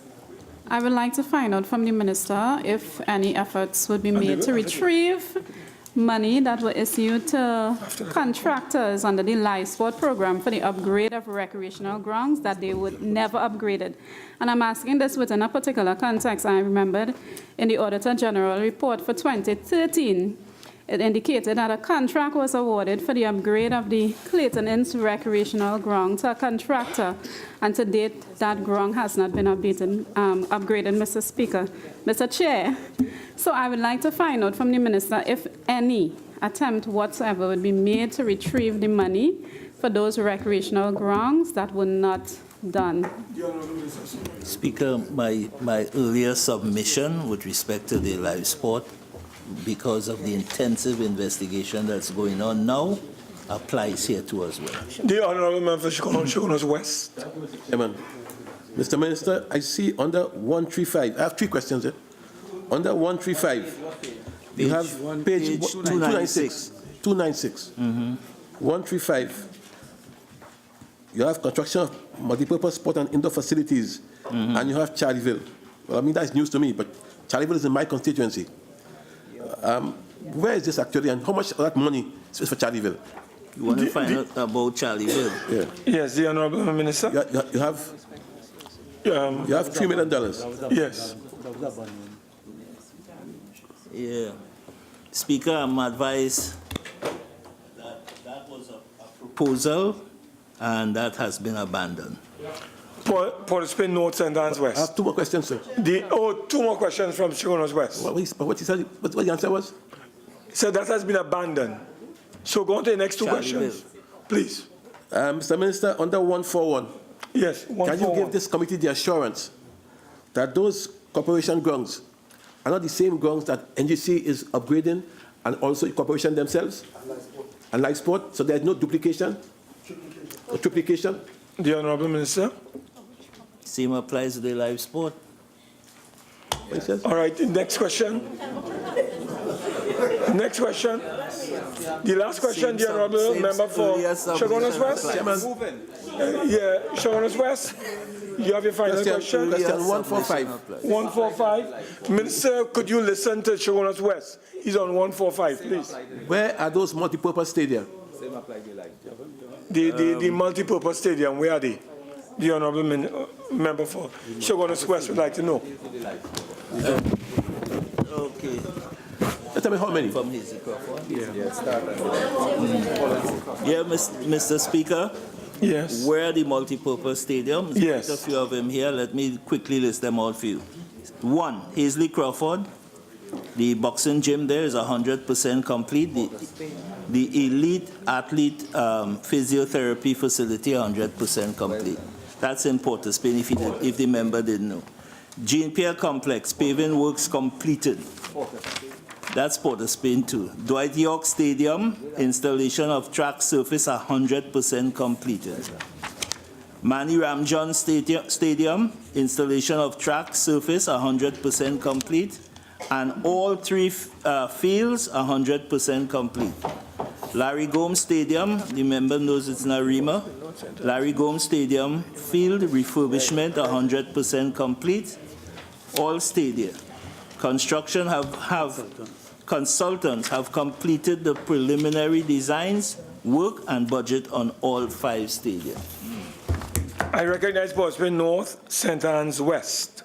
I would like to find out from the minister if any efforts would be made to retrieve money that were issued to contractors under the live sport program for the upgrade of recreational grounds that they would never upgraded. And I'm asking this within a particular context. I remembered in the Auditor General report for 2013, it indicated that a contract was awarded for the upgrade of the Clayton Inns recreational ground to a contractor, and to date, that ground has not been updated, upgraded, Mr. Speaker. Mr. Chair, so I would like to find out from the minister if any attempt whatsoever would be made to retrieve the money for those recreational grounds that were not done. Speaker, my earlier submission with respect to the live sport, because of the intensive investigation that's going on now, applies here too as well. The Honourable Member for Chagonas West. Amen. Mr. Minister, I see under 135, I have 3 questions here. Under 135, you have page 296. 296. 135, you have construction of multipurpose sport and indoor facilities, and you have Charlieville. Well, I mean, that's news to me, but Charlieville is in my constituency. Where is this actually, and how much of that money is for Charlieville? You want to find out about Charlieville? Yeah. Yes, the Honourable Minister. You have $3 million. Yes. Yeah. Speaker, I'm advised that that was a proposal, and that has been abandoned. Port of Spain North and Dance West. I have 2 more questions, sir. 2 more questions from Chagonas West. What he said, what the answer was? So that has been abandoned. So go on to the next 2 questions, please. Mr. Minister, under 141, Yes, can 141. you give this committee the assurance that those corporation grounds are not the same grounds that NGC is upgrading and also the corporation themselves and live sport, so there's no duplication or triplication? The Honourable Minister. Same applies to the live sport. All right, the next question. Next question. The last question, the Honourable Member for Chagonas West. Chagonas West. You have your final question? Question 145. 145. Minister, could you listen to Chagonas West? He's on 145, please. Where are those multipurpose stadia? The multi-purpose stadium, where are they? The Honourable Member for Shogun's West would like to know. Okay. Tell me how many? From his Crawford. Yeah, Mr. Speaker. Yes. Where are the multi-purpose stadiums? Yes. There's a few of them here. Let me quickly list them all for you. 1, Hazley Crawford. The boxing gym there is 100% complete. The elite athlete physiotherapy facility 100% complete. That's in Port of Spain if the member didn't know. Jean Pierre Complex, paving works completed. That's Port of Spain too. Dwight York Stadium, installation of track surface 100% completed. Manny Ramjohn Stadium, installation of track surface 100% complete. And all 3 fields 100% complete. Larry Gomes Stadium, the member knows it's Narima. Larry Gomes Stadium, field refurbishment 100% complete. All stadia. Construction consultants have completed the preliminary designs, work and budget on all 5 stadia. I recognize Boston North, St. Anne's West.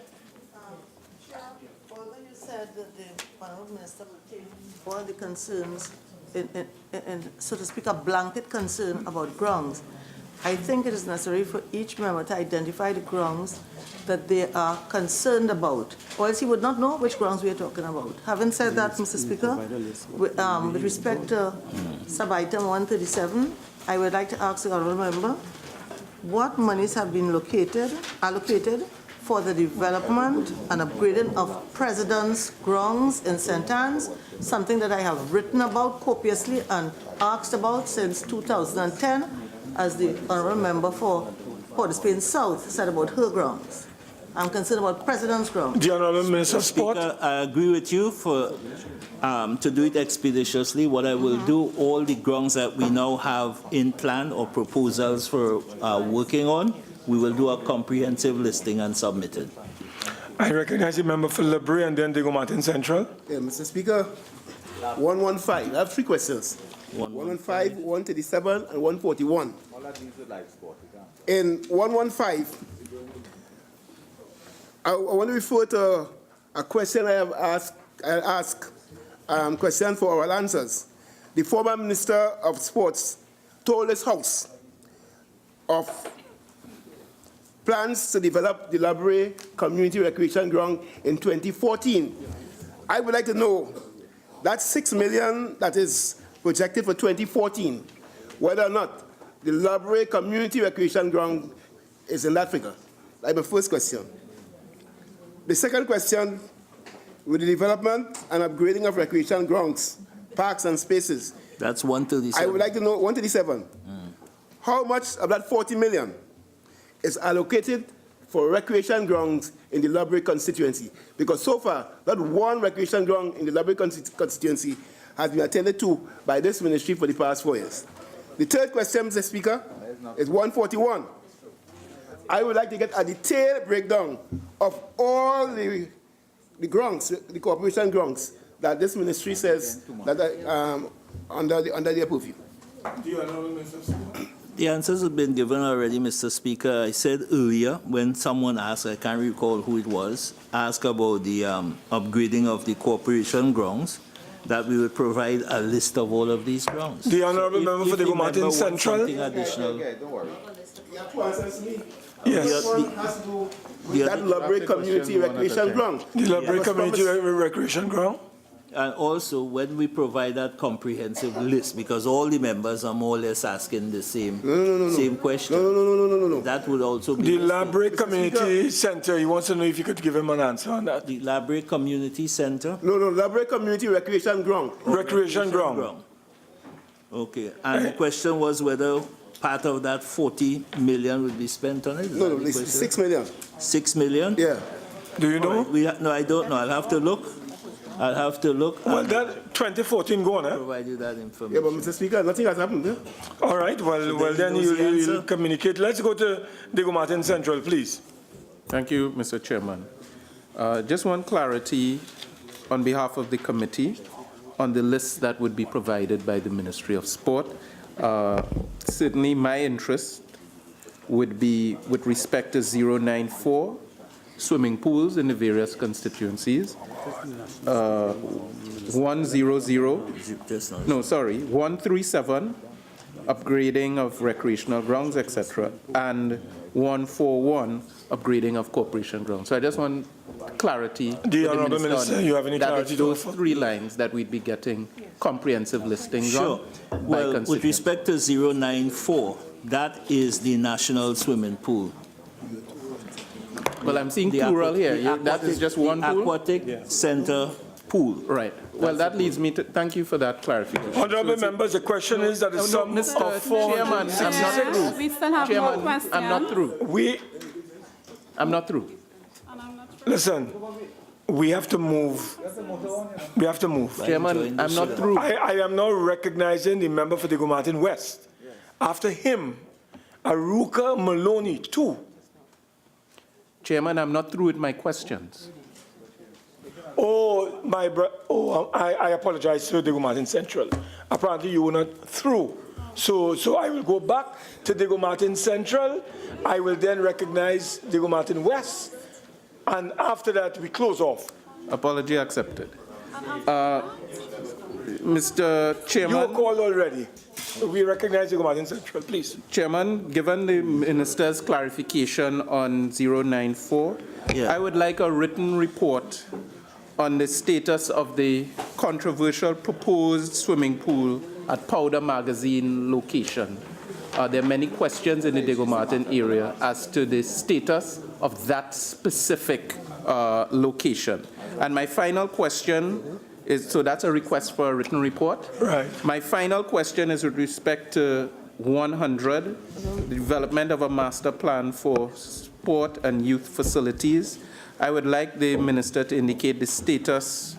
Although you said that the Honourable Minister will take all the concerns, and so to speak, a blanket concern about grounds, I think it is necessary for each member to identify the grounds that they are concerned about, or else he would not know which grounds we are talking about. Having said that, Mr. Speaker, with respect to sub-item 137, I would like to ask the Honourable Member what monies have been allocated for the development and upgrading of President's grounds in St. Anne's, something that I have written about copiously and asked about since 2010, as the Honourable Member for Port of Spain South said about her grounds. I'm concerned about President's grounds. The Honourable Minister of Sport. Speaker, I agree with you to do it expeditiously. What I will do, all the grounds that we now have in plan or proposals for working on, we will do a comprehensive listing and submit it. I recognize the member for Lebre and then Diego Martin Central. Yeah, Mr. Speaker, 115. I have 3 questions. 115, 137, and 141. In 115, I want to refer to a question I have asked, question for oral answers. The former Minister of Sports told his House of plans to develop the Labre Community Recreation Ground in 2014. I would like to know that $6 million that is projected for 2014, whether or not the Labre Community Recreation Ground is in that figure. That's my first question. The second question, with the development and upgrading of recreation grounds, parks and spaces. That's 137. I would like to know, 137, how much of that 40 million is allocated for recreation grounds in the Labre constituency? Because so far, not one recreation ground in the Labre constituency has been attended to by this ministry for the past 4 years. The third question, Mr. Speaker, is 141. I would like to get a detailed breakdown of all the grounds, the corporation grounds, that this ministry says that are under their purview. The answers have been given already, Mr. Speaker. I said earlier when someone asked, I can't recall who it was, asked about the upgrading of the corporation grounds, that we would provide a list of all of these grounds. The Honourable Member for Diego Martin Central. Something additional. Don't worry. You have to answer me. Yes. This one has to do with that Labre Community Recreation Ground. The Labre Community Recreation Ground. And also, when we provide that comprehensive list, because all the members are more or less asking the same, same question. No. That would also be... The Labre Community Center, he wants to know if you could give him an answer on that. The Labre Community Center? No, Labre Community Recreation Ground. Recreation Ground. Okay, and the question was whether part of that 40 million would be spent on it? No, it's 6 million. 6 million? Yeah. Do you know? No, I don't know. I'll have to look. Well, that 2014 gone, eh? Provide you that information. Yeah, but Mr. Speaker, nothing has happened there. All right, well then you'll communicate. Let's go to Diego Martin Central, please. Thank you, Mr. Chairman. Just one clarity on behalf of the committee on the list that would be provided by the Ministry of Sport. Certainly, my interest would be with respect to 094, swimming pools in the various constituencies. 137, upgrading of recreational grounds, etc., and 141, upgrading of corporation grounds. So I just want clarity. The Honourable Minister, you have any clarity to those offer? 3 lines that we'd be getting comprehensive listings Sure. on. Well, with respect to 094, that is the national swimming pool. Well, I'm seeing plural here. That is just one pool? Aquatic center pool. Right. Well, that leads me to, thank you for that clarification. Honourable members, the question is that the sum of Chairman, I'm 466. not through. We still have more Chairman, questions. I'm not through. I'm not through. Listen, we have to move. We have to move. Chairman, I'm not through. I am now recognizing the member for Diego Martin West. After him, Aruka Maloney, 2. Chairman, I'm not through with my questions. Oh, I apologize to Diego Martin Central. Apparently you were not through. So I will go back to Diego Martin Central. I will then recognize Diego Martin West. And after that, we close off. Apology accepted. Mr. Chairman. You were called already. We recognize Diego Martin Central, please. Chairman, given the Minister's clarification on 094, I would like a written report on the status of the controversial proposed swimming pool at Powder Magazine location. There are many questions in the Diego Martin area as to the status of that specific location. And my final question is, so that's a request for a written report. Right. My final question is with respect to 100, the development of a master plan for sport and youth facilities. I would like the Minister to indicate the status,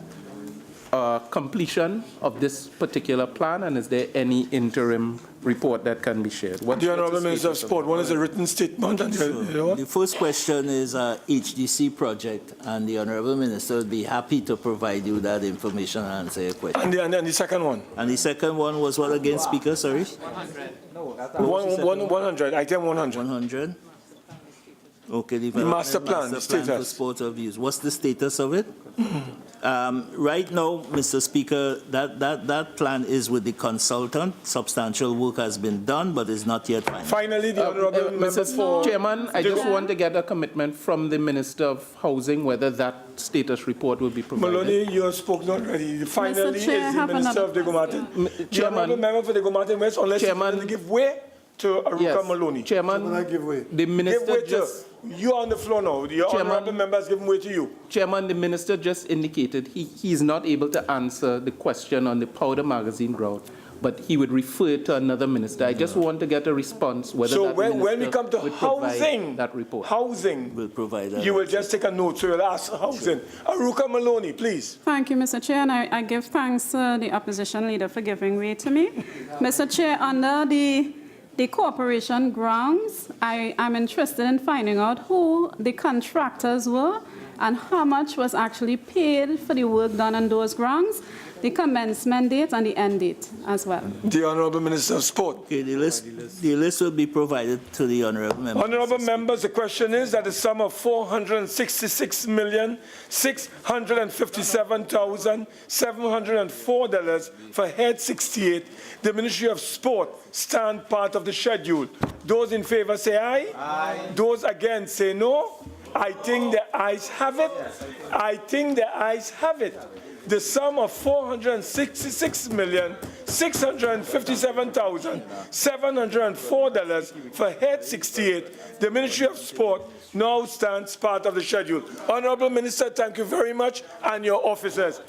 completion of this particular plan, and is there any interim report that can be shared? The Honourable Minister of Sport, one is a written statement. And The first question is HDC project, and the Honourable Minister would be happy to provide you that information and answer your question. And the second one? And the second one was what again, Speaker? Sorry? 100, item 100. 100. Okay, The master plan, the for status. sport of use. What's the status of it? Right now, Mr. Speaker, that plan is with the consultant. Substantial work has been done, but is not yet final. Finally, the Honourable Member for... Chairman, I just want to get a commitment from the Minister of Housing whether that status report will be provided. Maloney, you have spoken already. Finally, is the Minister of Diego Martin. The Honourable Member for Diego Martin West, unless you want to give way to Aruka Maloney. Chairman, the Minister just... You're on the floor now. The Honourable Member has given way to you. Chairman, the Minister just indicated he is not able to answer the question on the Powder Magazine ground, but he would refer to another minister. I just want to get a response whether So that when we minister come to would provide housing, that report. We'll provide that. You will just take a note, so you'll ask housing. Aruka Maloney, please. Thank you, Mr. Chair, and I give thanks to the opposition leader for giving way to me. Mr. Chair, under the corporation grounds, I am interested in finding out who the contractors were and how much was actually paid for the work done on those grounds, the commencement date and the end date as well. The Honourable Minister of Sport. Okay, the list will be provided to the Honourable Member. Honourable members, the question is that the sum of $466,657,704 for Head 68, the Ministry of Sport, stand part of the schedule. Those in favour say aye. Aye. Those against say no. I think the ayes have it. I think the ayes have it. The sum of $466,657,704 for Head 68, the Ministry of Sport, now stands part of the schedule. Honourable Minister, thank you very much, and your officers.